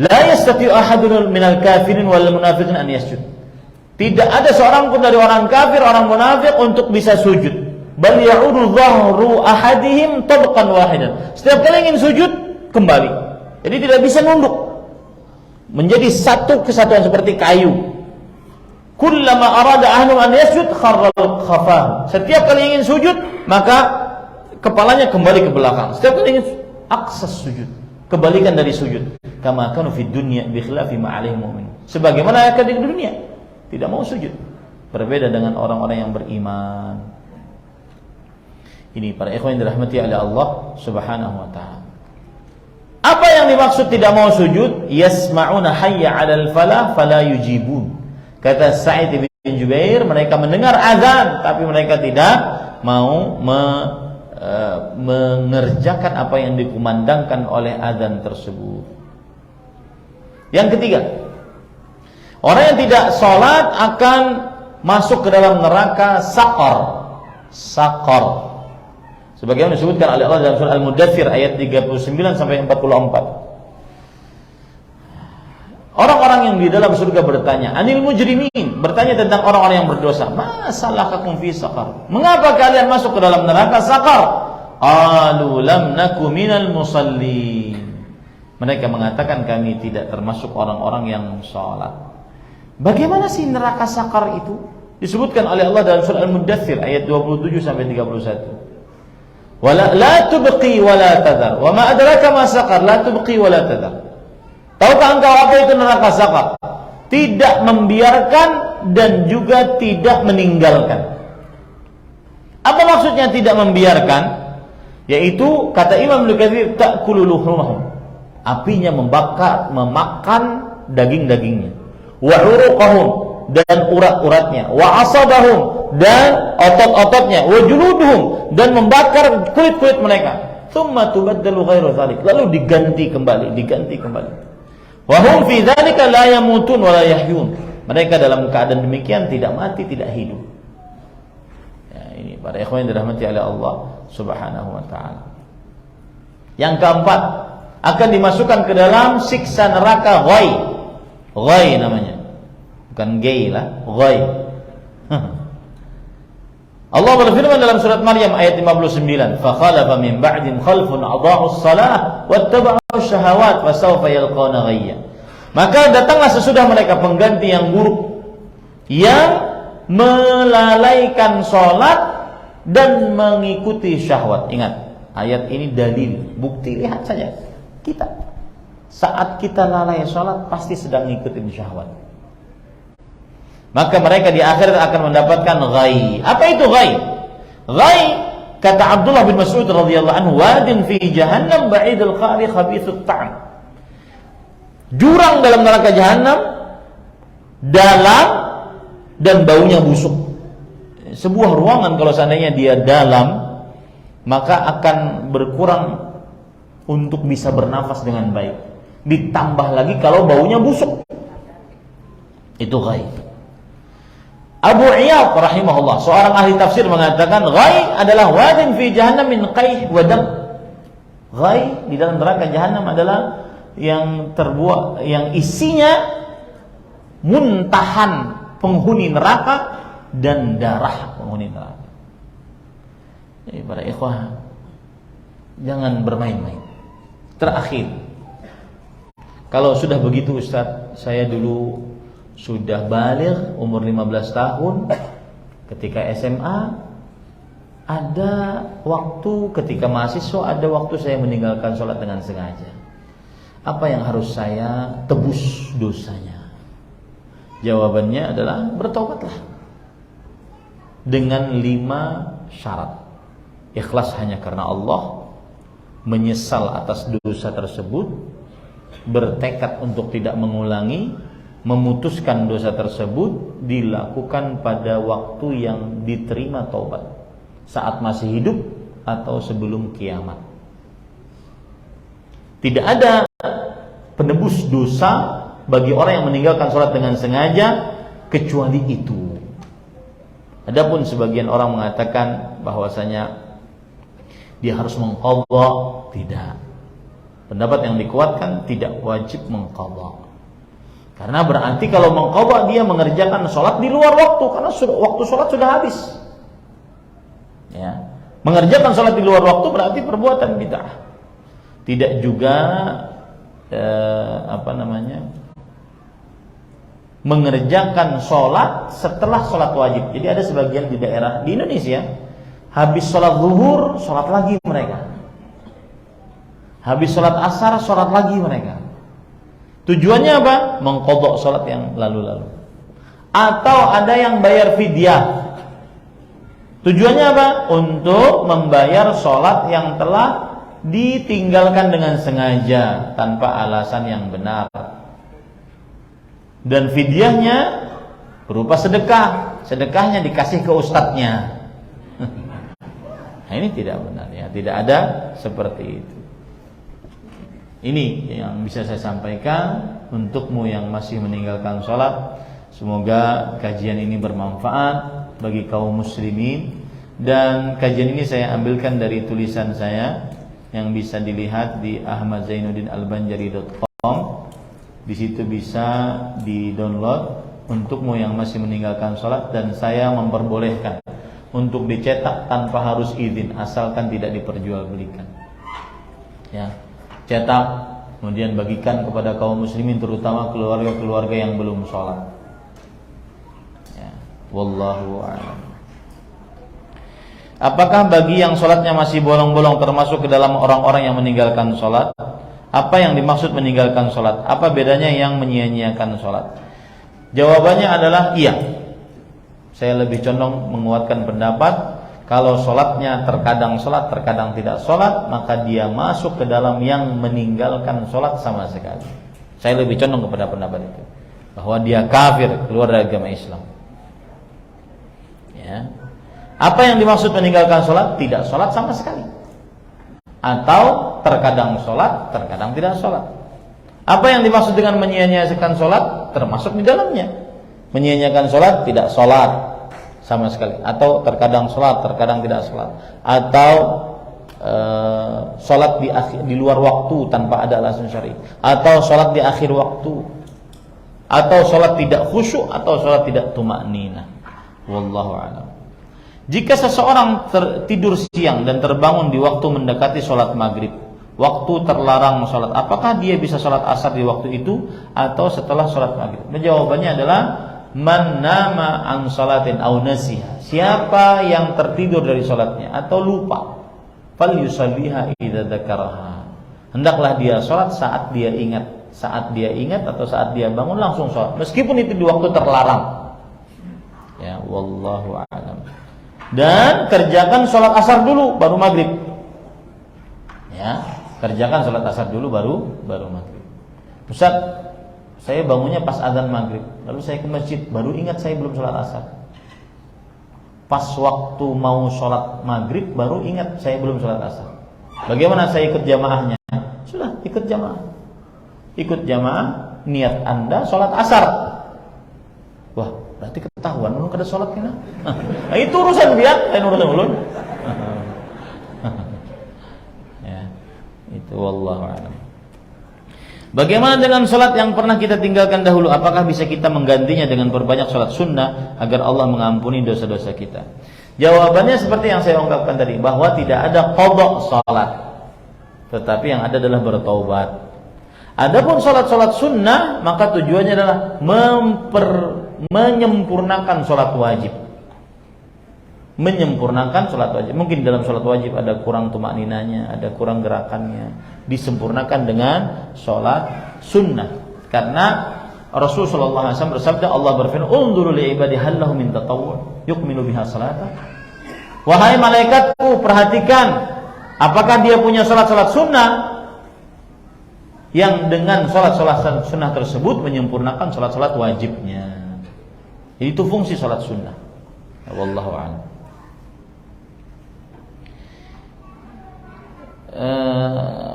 "La yastati'u ahadun minal kafirin wal munafiqin an yasjud." Tidak ada seorang pun dari orang kafir, orang munafik untuk bisa sujud. Bal ya'udu dhahru ahadihim tabqan wahidan. Setiap kali ingin sujud kembali. Jadi tidak bisa nunduk. Menjadi satu kesatuan seperti kayu. Kullama arada ahlu an yasjud kharra khafahu. Setiap kali ingin sujud, maka kepalanya kembali ke belakang. Setiap kali ingin aksas sujud, kebalikan dari sujud. Kama kanu fid dunya bi khilafi ma alaihi mu'min. Sebagaimana akan di dunia tidak mau sujud. Berbeda dengan orang-orang yang beriman. Ini para ikhwan yang dirahmati oleh Allah Subhanahu wa taala. Apa yang dimaksud tidak mau sujud? Yasma'una hayya 'alal falah fala yujibun. Kata Sa'id bin Jubair, mereka mendengar azan tapi mereka tidak mau mengerjakan apa yang dikumandangkan oleh azan tersebut. Yang ketiga, orang yang tidak sholat akan masuk ke dalam neraka saqar. Saqar. Sebagaimana disebutkan oleh Allah dalam surah Al-Mudaththir ayat 39 sampai 44. Orang-orang yang di dalam surga bertanya, anil mujrimin, bertanya tentang orang-orang yang berdosa. Masalahkakum fi saqar? Mengapa kalian masuk ke dalam neraka saqar? Qalu lam naku minal musallin. Mereka mengatakan kami tidak termasuk orang-orang yang sholat. Bagaimana sih neraka saqar itu? Disebutkan oleh Allah dalam surah Al-Mudaththir ayat 27 sampai 31. Wala la tubqi wala tadhar. Wa ma adraka ma saqar? La tubqi wala tadhar. Tahukah engkau apa itu neraka saqar? Tidak membiarkan dan juga tidak meninggalkan. Apa maksudnya tidak membiarkan? Yaitu kata Imam Ibnu Katsir, ta'kulu luhumahum. Apinya memakan daging-dagingnya. Wa uruqahum, dan urat-uratnya. Wa asabahum, dan otot-ototnya. Wa juluduhum, dan membakar kulit-kulit mereka. Tsumma tubaddalu ghairu dzalik. Lalu diganti kembali. Wa hum fi dzalika la yamutun wa la yahyun. Mereka dalam keadaan demikian tidak mati, tidak hidup. Ya, ini para ikhwan yang dirahmati oleh Allah Subhanahu wa taala. Yang keempat, akan dimasukkan ke dalam siksa neraka ghai. Ghai namanya. Bukan gay lah, ghai. Allah berfirman dalam surat Maryam ayat 59, "Fa khalafa min ba'dihim khalfun adha'us shalah wattaba'us syahawat fasawfa yalqawna ghayya." Maka datanglah sesudah mereka pengganti yang buruk yang melalaikan salat dan mengikuti syahwat. Ingat, ayat ini dalil, bukti. Lihat saja kita. Saat kita lalai salat pasti sedang ngikutin syahwat. Maka mereka di akhirat akan mendapatkan ghai. Apa itu ghai? Ghai, kata Abdullah bin Mas'ud radhiyallahu anhu, wadin fi jahannam ba'idul qari khabithut ta'am. Jurang dalam neraka jahanam, dalam dan baunya busuk. Sebuah ruangan kalau seandainya dia dalam, maka akan berkurang untuk bisa bernafas dengan baik. Ditambah lagi kalau baunya busuk. Itu ghai. Abu Iyad rahimahullah, seorang ahli tafsir, mengatakan ghai adalah wadin fi jahannam min qaih wa dam. Ghai di dalam neraka jahanam adalah yang terbuat, yang isinya muntahan penghuni neraka dan darah penghuni neraka. Jadi para ikhwah, jangan bermain-main. Terakhir, kalau sudah begitu Ustaz, saya dulu sudah baligh, umur 15 tahun, ketika SMA, ada waktu ketika mahasiswa, ada waktu saya meninggalkan sholat dengan sengaja. Apa yang harus saya tebus dosanya? Jawabannya adalah bertobatlah dengan 5 syarat. Ikhlas hanya karena Allah, menyesal atas dosa tersebut, bertekad untuk tidak mengulangi, memutuskan dosa tersebut dilakukan pada waktu yang diterima taubat, saat masih hidup atau sebelum kiamat. Tidak ada penebus dosa bagi orang yang meninggalkan sholat dengan sengaja kecuali itu. Adapun sebagian orang mengatakan bahwasanya dia harus mengqadha, tidak. Pendapat yang dikuatkan tidak wajib mengqadha. Karena berarti kalau mengqadha dia mengerjakan sholat di luar waktu, karena waktu sholat sudah habis. Ya. Mengerjakan sholat di luar waktu berarti perbuatan bid'ah. Tidak juga mengerjakan sholat setelah sholat wajib. Jadi ada sebagian di daerah di Indonesia, habis sholat zuhur sholat lagi mereka, habis sholat asar sholat lagi mereka. Tujuannya apa? Mengqadha sholat yang lalu-lalu. Atau ada yang bayar fidyah. Tujuannya apa? Untuk membayar sholat yang telah ditinggalkan dengan sengaja tanpa alasan yang benar. Dan fidyahnya berupa sedekah. Sedekahnya dikasih ke ustadznya. Nah, ini tidak benar ya. Tidak ada seperti itu. Ini yang bisa saya sampaikan untukmu yang masih meninggalkan sholat. Semoga kajian ini bermanfaat bagi kaum muslimin. Dan kajian ini saya ambilkan dari tulisan saya yang bisa dilihat di ahmadzainuddinalbanjari.com. Di situ bisa di-download untukmu yang masih meninggalkan sholat. Dan saya memperbolehkan untuk dicetak tanpa harus izin, asalkan tidak diperjualbelikan. Ya. Cetak, kemudian bagikan kepada kaum muslimin, terutama keluarga-keluarga yang belum sholat. Ya, wallahu a'lam. Apakah bagi yang sholatnya masih bolong-bolong termasuk ke dalam orang-orang yang meninggalkan sholat? Apa yang dimaksud meninggalkan sholat? Apa bedanya yang menyia-nyiakan sholat? Jawabannya adalah iya. Saya lebih condong menguatkan pendapat, kalau sholatnya terkadang sholat, terkadang tidak sholat, maka dia masuk ke dalam yang meninggalkan sholat sama sekali. Saya lebih condong kepada pendapat itu, bahwa dia kafir, keluar dari agama Islam. Ya. Apa yang dimaksud meninggalkan sholat? Tidak sholat sama sekali. Atau terkadang sholat, terkadang tidak sholat. Apa yang dimaksud dengan menyia-nyiakan sholat? Termasuk di dalamnya. Menyia-nyiakan sholat, tidak sholat sama sekali, atau terkadang sholat, terkadang tidak sholat, atau sholat di luar waktu tanpa ada alasan syar'i, atau sholat di akhir waktu, atau sholat tidak khusyuk, atau sholat tidak tumakninah. Wallahu a'lam. Jika seseorang tidur siang dan terbangun di waktu mendekati sholat maghrib, waktu terlarang sholat, apakah dia bisa sholat asar di waktu itu atau setelah sholat maghrib? Jawabannya adalah man nama an sholatin aw nasiha. Siapa yang tertidur dari sholatnya atau lupa, fal yusalliha idza dzakaraha. Hendaklah dia sholat saat dia ingat atau saat dia bangun langsung sholat, meskipun itu di waktu terlarang. Ya, wallahu a'lam. Dan kerjakan sholat asar dulu baru maghrib. Ya, kerjakan sholat asar dulu baru maghrib. Ustaz, saya bangunnya pas azan maghrib, lalu saya ke masjid, baru ingat saya belum sholat asar. Pas waktu mau sholat maghrib, baru ingat saya belum sholat asar. Bagaimana saya ikut jamaahnya? Sudah, ikut jamaah. Ikut jamaah, niat Anda sholat asar. Wah, berarti ketahuan belum kada sholat kena. Nah, itu urusan dia, lain urusan ulun. Ya, itu wallahu a'lam. Bagaimana dengan sholat yang pernah kita tinggalkan dahulu? Apakah bisa kita menggantinya dengan berbanyak sholat sunnah agar Allah mengampuni dosa-dosa kita? Jawabannya seperti yang saya ungkapkan tadi, bahwa tidak ada qadha sholat, tetapi yang ada adalah bertaubat. Adapun sholat-sholat sunnah, maka tujuannya adalah menyempurnakan sholat wajib. Menyempurnakan sholat wajib. Mungkin dalam sholat wajib ada kurang tumakninanya, ada kurang gerakannya, disempurnakan dengan sholat sunnah. Karena Rasulullah SAW bersabda, Allah berfirman, "Unzuru li ibadi hal lahum min tatawwu' yukmilu biha salata." Wahai malaikatku, perhatikan apakah dia punya sholat-sholat sunnah yang dengan sholat-sholat sunnah tersebut menyempurnakan sholat-sholat wajibnya. Itu fungsi sholat sunnah. Wallahu a'lam.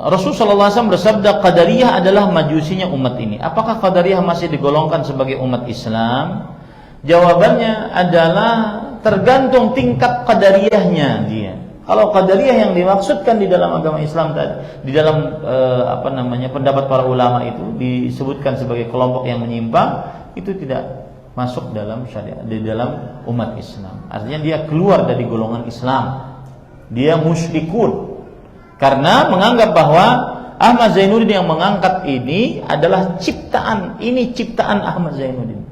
Rasulullah SAW bersabda, Qadariyah adalah majusinya umat ini. Apakah Qadariyah masih digolongkan sebagai umat Islam? Jawabannya adalah tergantung tingkat Qadariyahnya dia. Kalau Qadariyah yang dimaksudkan di dalam agama Islam tadi, di dalam pendapat para ulama itu disebutkan sebagai kelompok yang menyimpang, itu tidak masuk dalam syariat, di dalam umat Islam. Artinya dia keluar dari golongan Islam. Dia musyrikun. Karena menganggap bahwa Ahmad Zainuddin yang mengangkat ini adalah ciptaan Ahmad Zainuddin.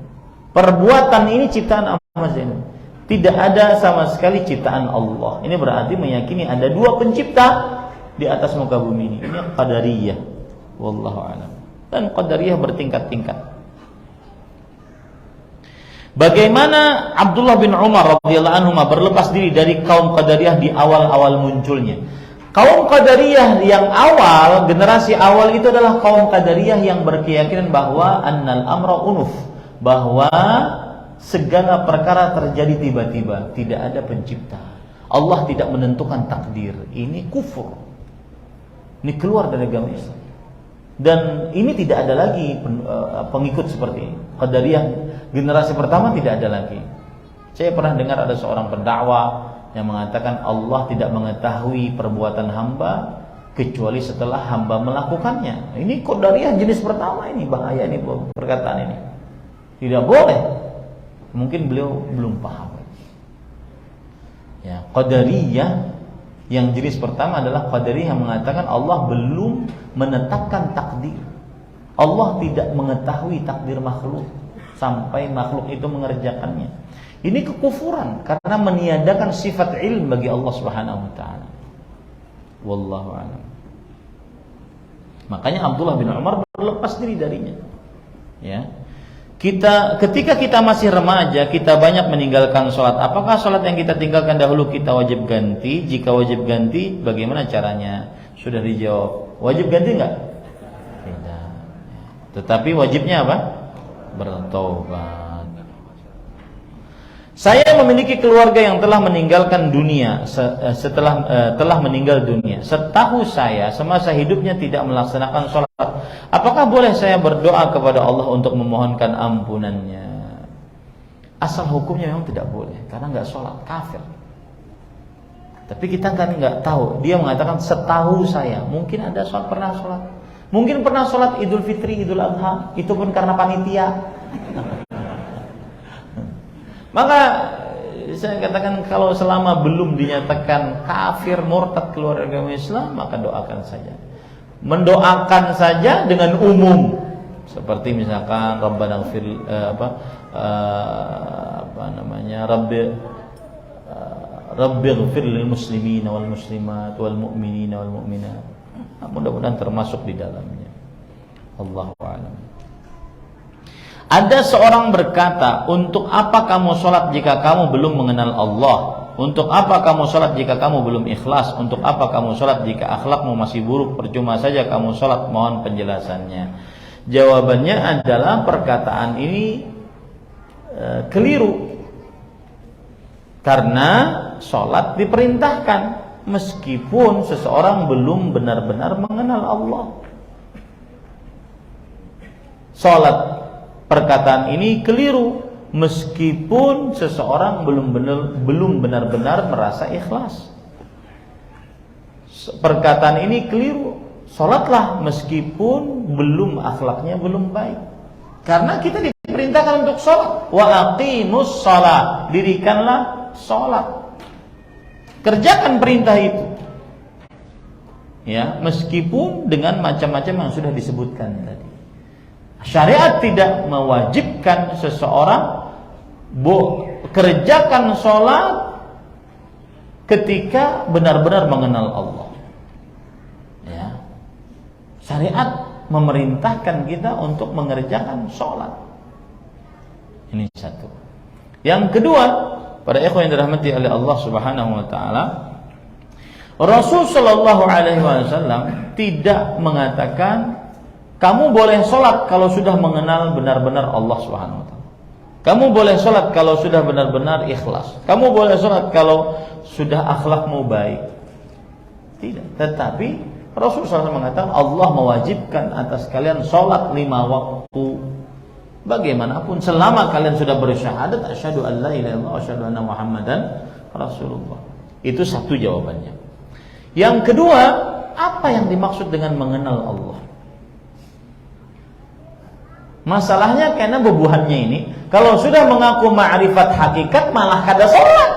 Perbuatan ini ciptaan Ahmad Zainuddin. Tidak ada sama sekali ciptaan Allah. Ini berarti meyakini ada dua pencipta di atas muka bumi ini. Ini Qadariyah. Wallahu a'lam. Dan Qadariyah bertingkat-tingkat. Bagaimana Abdullah bin Umar radhiyallahu anhu berlepas diri dari kaum Qadariyah di awal-awal munculnya? Kaum Qadariyah yang awal, generasi awal itu adalah kaum Qadariyah yang berkeyakinan bahwa annal amra unuf, bahwa segala perkara terjadi tiba-tiba, tidak ada pencipta. Allah tidak menentukan takdir. Ini kufur. Ini keluar dari agama Islam. Dan ini tidak ada lagi pengikut seperti ini. Qadariyah generasi pertama tidak ada lagi. Saya pernah dengar ada seorang pendakwah yang mengatakan Allah tidak mengetahui perbuatan hamba kecuali setelah hamba melakukannya. Ini Qadariyah jenis pertama ini, bahaya ini perkataan ini. Tidak boleh. Mungkin beliau belum paham. Ya, Qadariyah yang jenis pertama adalah Qadariyah yang mengatakan Allah belum menetapkan takdir. Allah tidak mengetahui takdir makhluk sampai makhluk itu mengerjakannya. Ini kekufuran karena meniadakan sifat ilmu bagi Allah Subhanahu wa taala. Wallahu a'lam. Makanya Abdullah bin Umar berlepas diri darinya. Ya. Ketika kita masih remaja, kita banyak meninggalkan sholat. Apakah sholat yang kita tinggalkan dahulu kita wajib ganti? Jika wajib ganti, bagaimana caranya? Sudah dijawab. Wajib ganti enggak? Tidak. Tetapi wajibnya apa? Bertaubat. Saya memiliki keluarga yang telah meninggalkan dunia telah meninggal dunia. Setahu saya semasa hidupnya tidak melaksanakan sholat. Apakah boleh saya berdoa kepada Allah untuk memohonkan ampunannya? Asal hukumnya memang tidak boleh, karena nggak sholat, kafir. Tapi kita kan nggak tahu. Dia mengatakan setahu saya, mungkin ada pernah sholat. Mungkin pernah sholat Idul Fitri, Idul Adha, itu pun karena panitia. Maka saya katakan kalau selama belum dinyatakan kafir, murtad, keluar dari agama Islam, maka doakan saja. Mendoakan saja dengan umum. Seperti misalkan Rabbana ighfir Rabbi ighfir lil muslimina wal muslimat wal mu'minina wal mu'minat. Mudah-mudahan termasuk di dalamnya. Allahu a'lam. Ada seorang berkata, untuk apa kamu sholat jika kamu belum mengenal Allah? Untuk apa kamu sholat jika kamu belum ikhlas? Untuk apa kamu sholat jika akhlakmu masih buruk? Percuma saja kamu sholat, mohon penjelasannya. Jawabannya adalah perkataan ini keliru. Karena sholat diperintahkan meskipun seseorang belum benar-benar mengenal Allah. Sholat, perkataan ini keliru meskipun seseorang belum benar-benar merasa ikhlas. Perkataan ini keliru. Sholatlah meskipun akhlaknya belum baik. Karena kita diperintahkan untuk sholat. Wa aqimus sholat, dirikanlah sholat. Kerjakan perintah itu. Ya, meskipun dengan macam-macam yang sudah disebutkan tadi. Syariat tidak mewajibkan seseorang kerjakan sholat ketika benar-benar mengenal Allah. Ya. Syariat memerintahkan kita untuk mengerjakan sholat. Ini satu. Yang kedua, para ikhwan yang dirahmati oleh Allah Subhanahu wa taala, Rasul sallallahu alaihi wasallam tidak mengatakan kamu boleh sholat kalau sudah mengenal benar-benar Allah Subhanahu wa taala. Kamu boleh sholat kalau sudah benar-benar ikhlas. Kamu boleh sholat kalau sudah akhlakmu baik. Tidak. Tetapi Rasul SAW mengatakan Allah mewajibkan atas kalian sholat 5 waktu. Bagaimanapun selama kalian sudah bersyahadat asyhadu an la ilaha illallah wa asyhadu anna Muhammadan Rasulullah. Itu satu jawabannya. Yang kedua, apa yang dimaksud dengan mengenal Allah? Masalahnya karena bebuhannya ini, kalau sudah mengaku ma'rifat hakikat malah kada sholat.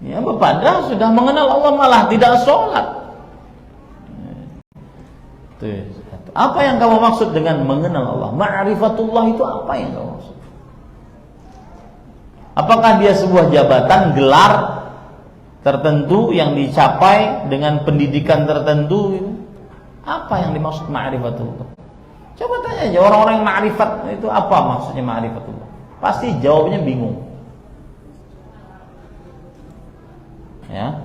Ya, padahal sudah mengenal Allah malah tidak sholat. Apa yang kamu maksud dengan mengenal Allah? Ma'rifatullah itu apa yang kamu maksud? Apakah dia sebuah jabatan, gelar tertentu yang dicapai dengan pendidikan tertentu? Apa yang dimaksud ma'rifatullah? Coba tanya aja orang-orang yang ma'rifat itu apa maksudnya ma'rifatullah? Pasti jawabnya bingung. Ya,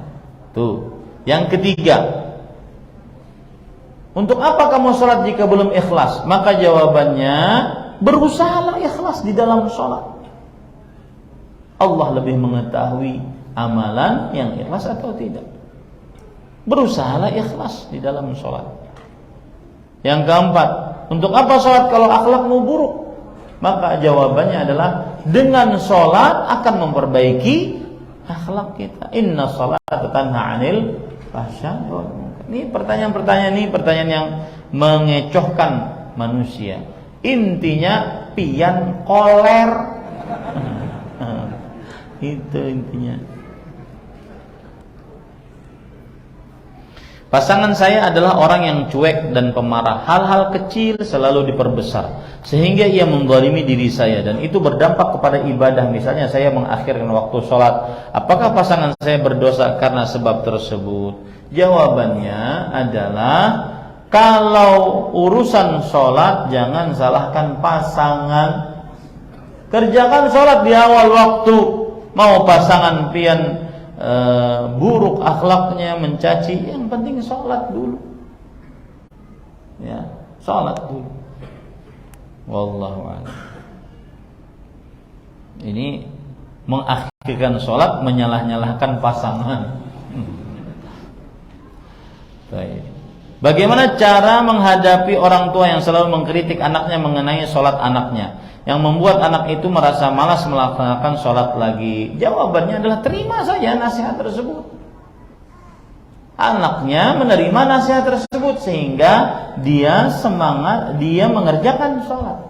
tuh. Yang ketiga, untuk apa kamu sholat jika belum ikhlas? Maka jawabannya, berusahalah ikhlas di dalam sholat. Allah lebih mengetahui amalan yang ikhlas atau tidak. Berusahalah ikhlas di dalam sholat. Yang keempat, untuk apa sholat kalau akhlakmu buruk? Maka jawabannya adalah dengan sholat akan memperbaiki akhlak kita. Inna sholata tanha 'anil fahsya'i wal munkar. Ini pertanyaan yang mengecohkan manusia. Intinya pian koler. Itu intinya. Pasangan saya adalah orang yang cuek dan pemarah. Hal-hal kecil selalu diperbesar sehingga ia menzalimi diri saya dan itu berdampak kepada ibadah. Misalnya saya mengakhirkan waktu sholat. Apakah pasangan saya berdosa karena sebab tersebut? Jawabannya adalah kalau urusan sholat jangan salahkan pasangan. Kerjakan sholat di awal waktu. Mau pasangan pian buruk akhlaknya, mencaci, yang penting sholat dulu. Ya, sholat dulu. Wallahu a'lam. Ini mengakhirkan sholat, menyalah-nyalahkan pasangan. Baik. Bagaimana cara menghadapi orang tua yang selalu mengkritik anaknya mengenai sholat anaknya, yang membuat anak itu merasa malas melaksanakan sholat lagi? Jawabannya adalah terima saja nasihat tersebut. Anaknya menerima nasihat tersebut sehingga dia semangat, dia mengerjakan sholat.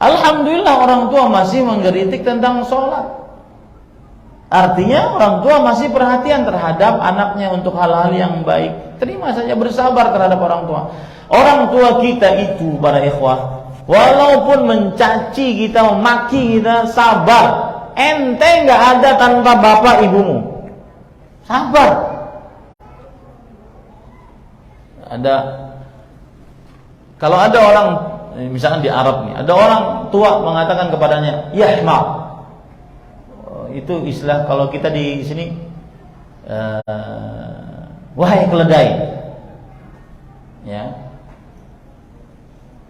Alhamdulillah orang tua masih mengkritik tentang sholat. Artinya orang tua masih perhatian terhadap anaknya untuk hal-hal yang baik. Terima saja, bersabar terhadap orang tua. Orang tua kita itu, para ikhwah, walaupun mencaci kita, memaki kita, sabar. Ente nggak ada tanpa bapak ibumu. Sabar. Kalau ada orang, misalkan di Arab nih, ada orang tua mengatakan kepadanya, yahma. Itu istilah kalau kita di sini, wahai keledai, ya.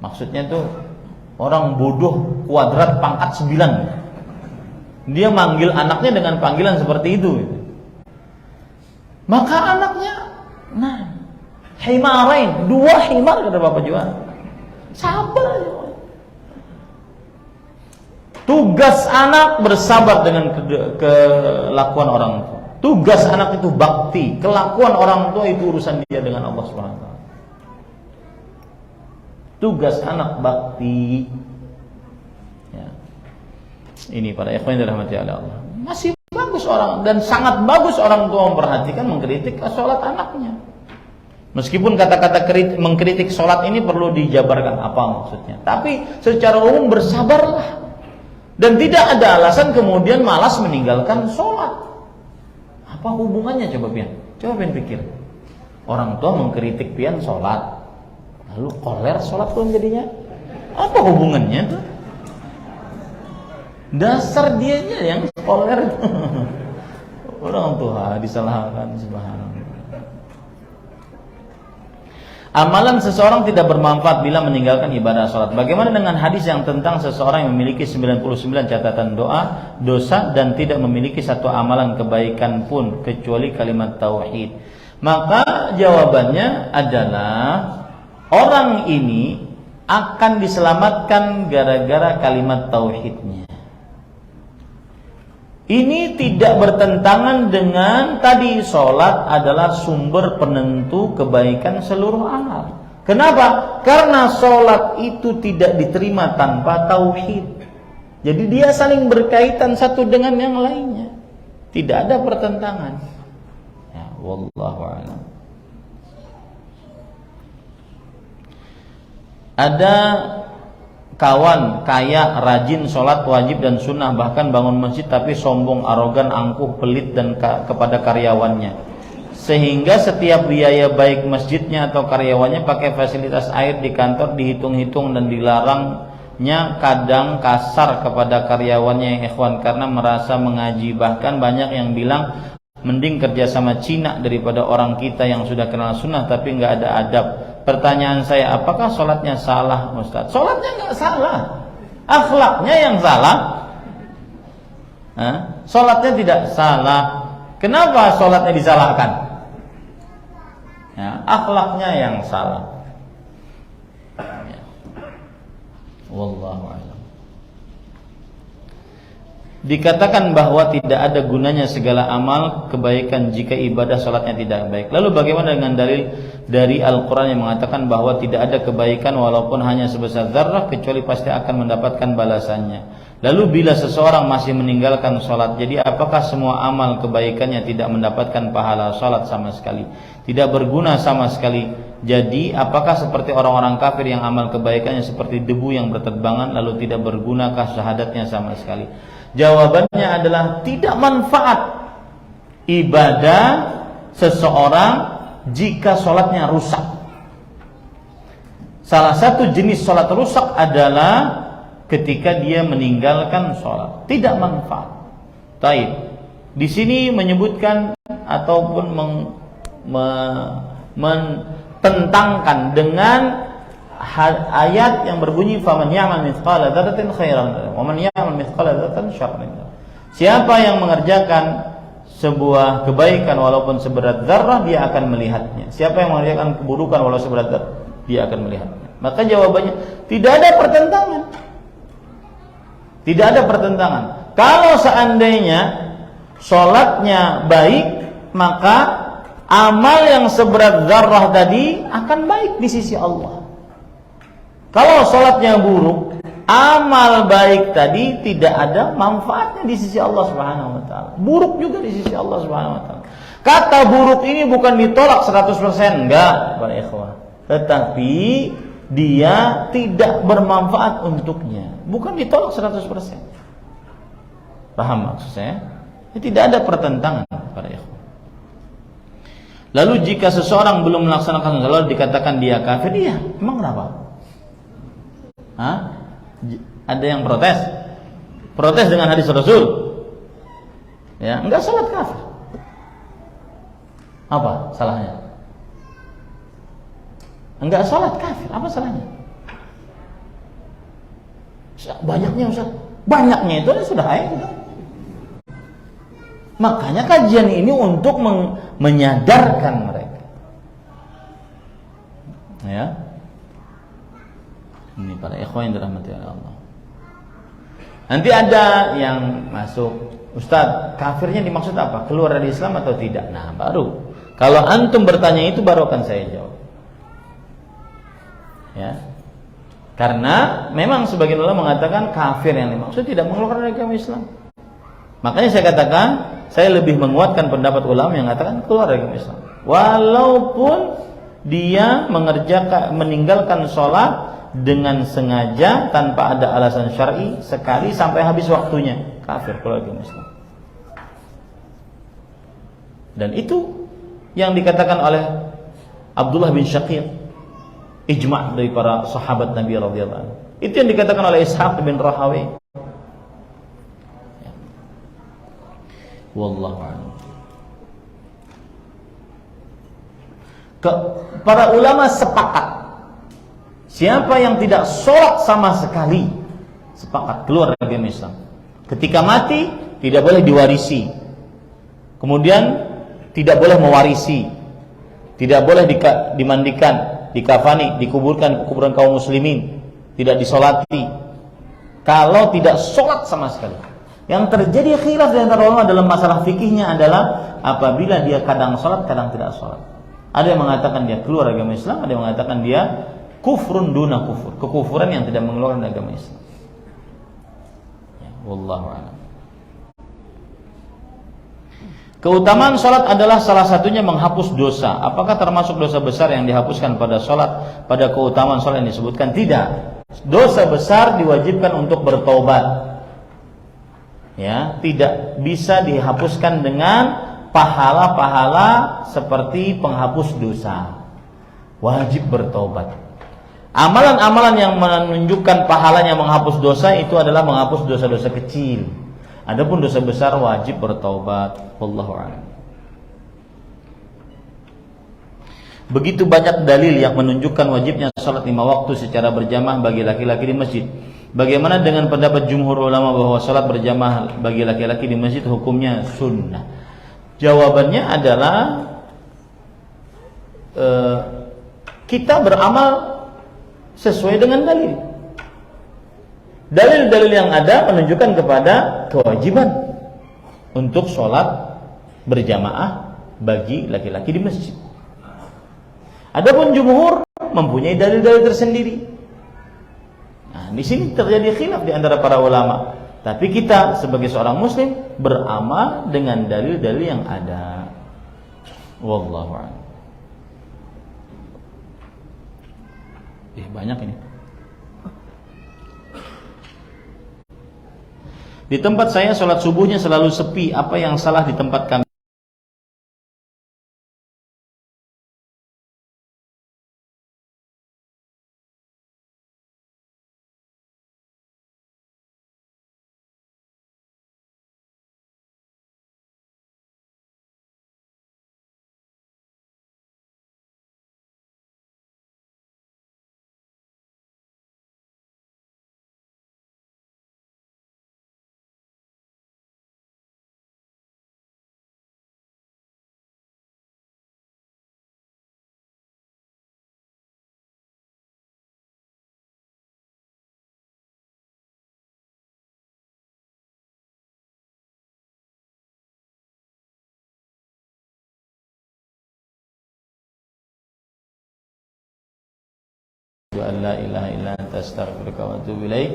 Maksudnya tuh orang bodoh kuadrat pangkat 9. Dia manggil anaknya dengan panggilan seperti itu. Maka anaknya, himarain, 2 himar kata bapak jual. Sabar aja. Tugas anak bersabar dengan kelakuan orang tua. Tugas anak itu bakti. Kelakuan orang tua itu urusan dia dengan Allah SWT. Tugas anak bakti. Ya. Ini para ikhwan yang dirahmati oleh Allah. Masih bagus orang, dan sangat bagus orang tua memperhatikan, mengkritik sholat anaknya. Meskipun kata-kata mengkritik sholat ini perlu dijabarkan apa maksudnya. Tapi secara umum bersabarlah. Dan tidak ada alasan kemudian malas meninggalkan sholat. Apa hubungannya coba Pian? Coba Pian pikir. Orang tua mengkritik Pian sholat, lalu koler sholat pun jadinya. Apa hubungannya tuh? Dasar dianya yang koler. Orang tua disalahkan, subhanallah. Amalan seseorang tidak bermanfaat bila meninggalkan ibadah sholat. Bagaimana dengan hadis yang tentang seseorang yang memiliki 99 catatan dosa dan tidak memiliki satu amalan kebaikan pun kecuali kalimat tauhid? Maka jawabannya adalah orang ini akan diselamatkan gara-gara kalimat tauhidnya. Ini tidak bertentangan dengan tadi, sholat adalah sumber penentu kebaikan seluruh amal. Kenapa? Karena sholat itu tidak diterima tanpa tauhid. Jadi dia saling berkaitan satu dengan yang lainnya. Tidak ada pertentangan. Ya, wallahu a'lam. Ada kawan kaya, rajin sholat wajib dan sunnah, bahkan bangun masjid, tapi sombong, arogan, angkuh, pelit dan kepada karyawannya, sehingga setiap biaya baik masjidnya atau karyawannya pakai fasilitas air di kantor dihitung-hitung, dan dilarangnya kadang kasar kepada karyawannya yang ikhwan karena merasa mengaji. Bahkan banyak yang bilang mending kerja sama Cina daripada orang kita yang sudah kenal sunnah tapi nggak ada adab. Pertanyaan saya, apakah sholatnya salah, Ustaz? Sholatnya nggak salah, akhlaknya yang salah. Sholatnya tidak salah. Kenapa sholatnya disalahkan? Ya, akhlaknya yang salah. Ya. Wallahu a'lam. Dikatakan bahwa tidak ada gunanya segala amal kebaikan jika ibadah sholatnya tidak baik. Lalu bagaimana dengan dalil dari Al-Quran yang mengatakan bahwa tidak ada kebaikan walaupun hanya sebesar zarrah kecuali pasti akan mendapatkan balasannya? Lalu bila seseorang masih meninggalkan sholat, jadi apakah semua amal kebaikannya tidak mendapatkan pahala sholat sama sekali? Tidak berguna sama sekali. Jadi apakah seperti orang-orang kafir yang amal kebaikannya seperti debu yang berterbangan lalu tidak bergunakah syahadatnya sama sekali? Jawabannya adalah tidak manfaat ibadah seseorang jika sholatnya rusak. Salah satu jenis sholat rusak adalah ketika dia meninggalkan sholat, tidak manfaat. Taib. Di sini menyebutkan ataupun mententangkan dengan ayat yang berbunyi faman ya'mal mithqala dzarratin khairan wa man ya'mal mithqala dzarratin syarran. Siapa yang mengerjakan sebuah kebaikan walaupun seberat zarrah, dia akan melihatnya. Siapa yang mengerjakan keburukan walau seberat zarrah, dia akan melihatnya. Maka jawabannya tidak ada pertentangan. Tidak ada pertentangan. Kalau seandainya sholatnya baik, maka amal yang seberat zarrah tadi akan baik di sisi Allah. Kalau sholatnya buruk, amal baik tadi tidak ada manfaatnya di sisi Allah Subhanahu wa taala. Buruk juga di sisi Allah Subhanahu wa taala. Kata buruk ini bukan ditolak 100%, enggak, para ikhwah. Tetapi dia tidak bermanfaat untuknya. Bukan ditolak 100%. Paham maksud saya? Tidak ada pertentangan, para ikhwah. Lalu jika seseorang belum melaksanakan salat dikatakan dia kafir, iya, emang kenapa? Hah? Ada yang protes? Protes dengan hadis Rasul? Ya, enggak salat kafir. Apa salahnya? Enggak salat kafir, apa salahnya? Banyaknya Ustaz. Banyaknya itu sudah ayat sudah. Makanya kajian ini untuk menyadarkan mereka. Ya. Ini para ikhwan yang dirahmati oleh Allah. Nanti ada yang masuk, Ustaz, kafirnya dimaksud apa? Keluar dari Islam atau tidak? Nah, baru. Kalau antum bertanya itu baru akan saya jawab. Ya. Karena memang sebagian ulama mengatakan kafir yang dimaksud tidak mengeluarkan dari agama Islam. Makanya saya katakan, saya lebih menguatkan pendapat ulama yang mengatakan keluar dari agama Islam. Walaupun dia meninggalkan sholat dengan sengaja tanpa ada alasan syar'i sekali sampai habis waktunya, kafir keluar dari agama Islam. Dan itu yang dikatakan oleh Abdullah bin Syaqiq, ijma' dari para sahabat Nabi radhiyallahu anhu. Itu yang dikatakan oleh Ishaq bin Rahawi. Ya. Wallahu a'lam. Para ulama sepakat, siapa yang tidak sholat sama sekali, sepakat keluar dari agama Islam. Ketika mati tidak boleh diwarisi, kemudian tidak boleh mewarisi, tidak boleh dimandikan, dikafani, dikuburkan ke kuburan kaum muslimin, tidak disolati. Kalau tidak sholat sama sekali. Yang terjadi khilaf di antara ulama dalam masalah fikihnya adalah apabila dia kadang sholat, kadang tidak sholat. Ada yang mengatakan dia keluar agama Islam, ada yang mengatakan dia kufrun duna kufur, kekufuran yang tidak mengeluarkan dari agama Islam. Ya, wallahu a'lam. Keutamaan sholat adalah salah satunya menghapus dosa. Apakah termasuk dosa besar yang dihapuskan pada sholat, pada keutamaan sholat yang disebutkan? Tidak. Dosa besar diwajibkan untuk bertobat. Ya, tidak bisa dihapuskan dengan pahala-pahala seperti penghapus dosa. Wajib bertobat. Amalan-amalan yang menunjukkan pahalanya menghapus dosa itu adalah menghapus dosa-dosa kecil. Adapun dosa besar wajib bertaubat. Wallahu a'lam. Begitu banyak dalil yang menunjukkan wajibnya salat 5 waktu secara berjamaah bagi laki-laki di masjid. Bagaimana dengan pendapat jumhur ulama bahwa salat berjamaah bagi laki-laki di masjid hukumnya sunnah? Jawabannya adalah kita beramal sesuai dengan dalil. Dalil-dalil yang ada menunjukkan kepada kewajiban untuk sholat berjamaah bagi laki-laki di masjid. Adapun jumhur mempunyai dalil-dalil tersendiri. Nah, di sini terjadi khilaf di antara para ulama. Tapi kita sebagai seorang muslim beramal dengan dalil-dalil yang ada. Wallahu a'lam. Banyak ini. Di tempat saya sholat subuhnya selalu sepi. Apa yang salah di tempat kami? an la ilaha illa anta astaghfiruka wa atubu ilaik.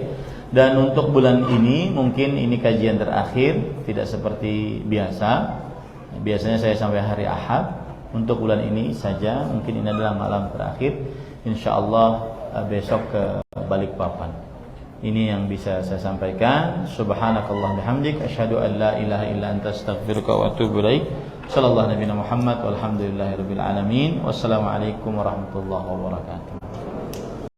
Dan untuk bulan ini mungkin ini kajian terakhir, tidak seperti biasa. Biasanya saya sampai hari Ahad. Untuk bulan ini saja, mungkin ini adalah malam terakhir. Insyaallah besok ke Balikpapan. Ini yang bisa saya sampaikan. Subhanakallah bihamdik, asyhadu an la ilaha illa anta astaghfiruka wa atubu ilaik. Sallallahu nabiyana Muhammad walhamdulillahirabbil alamin. Wassalamualaikum warahmatullahi wabarakatuh.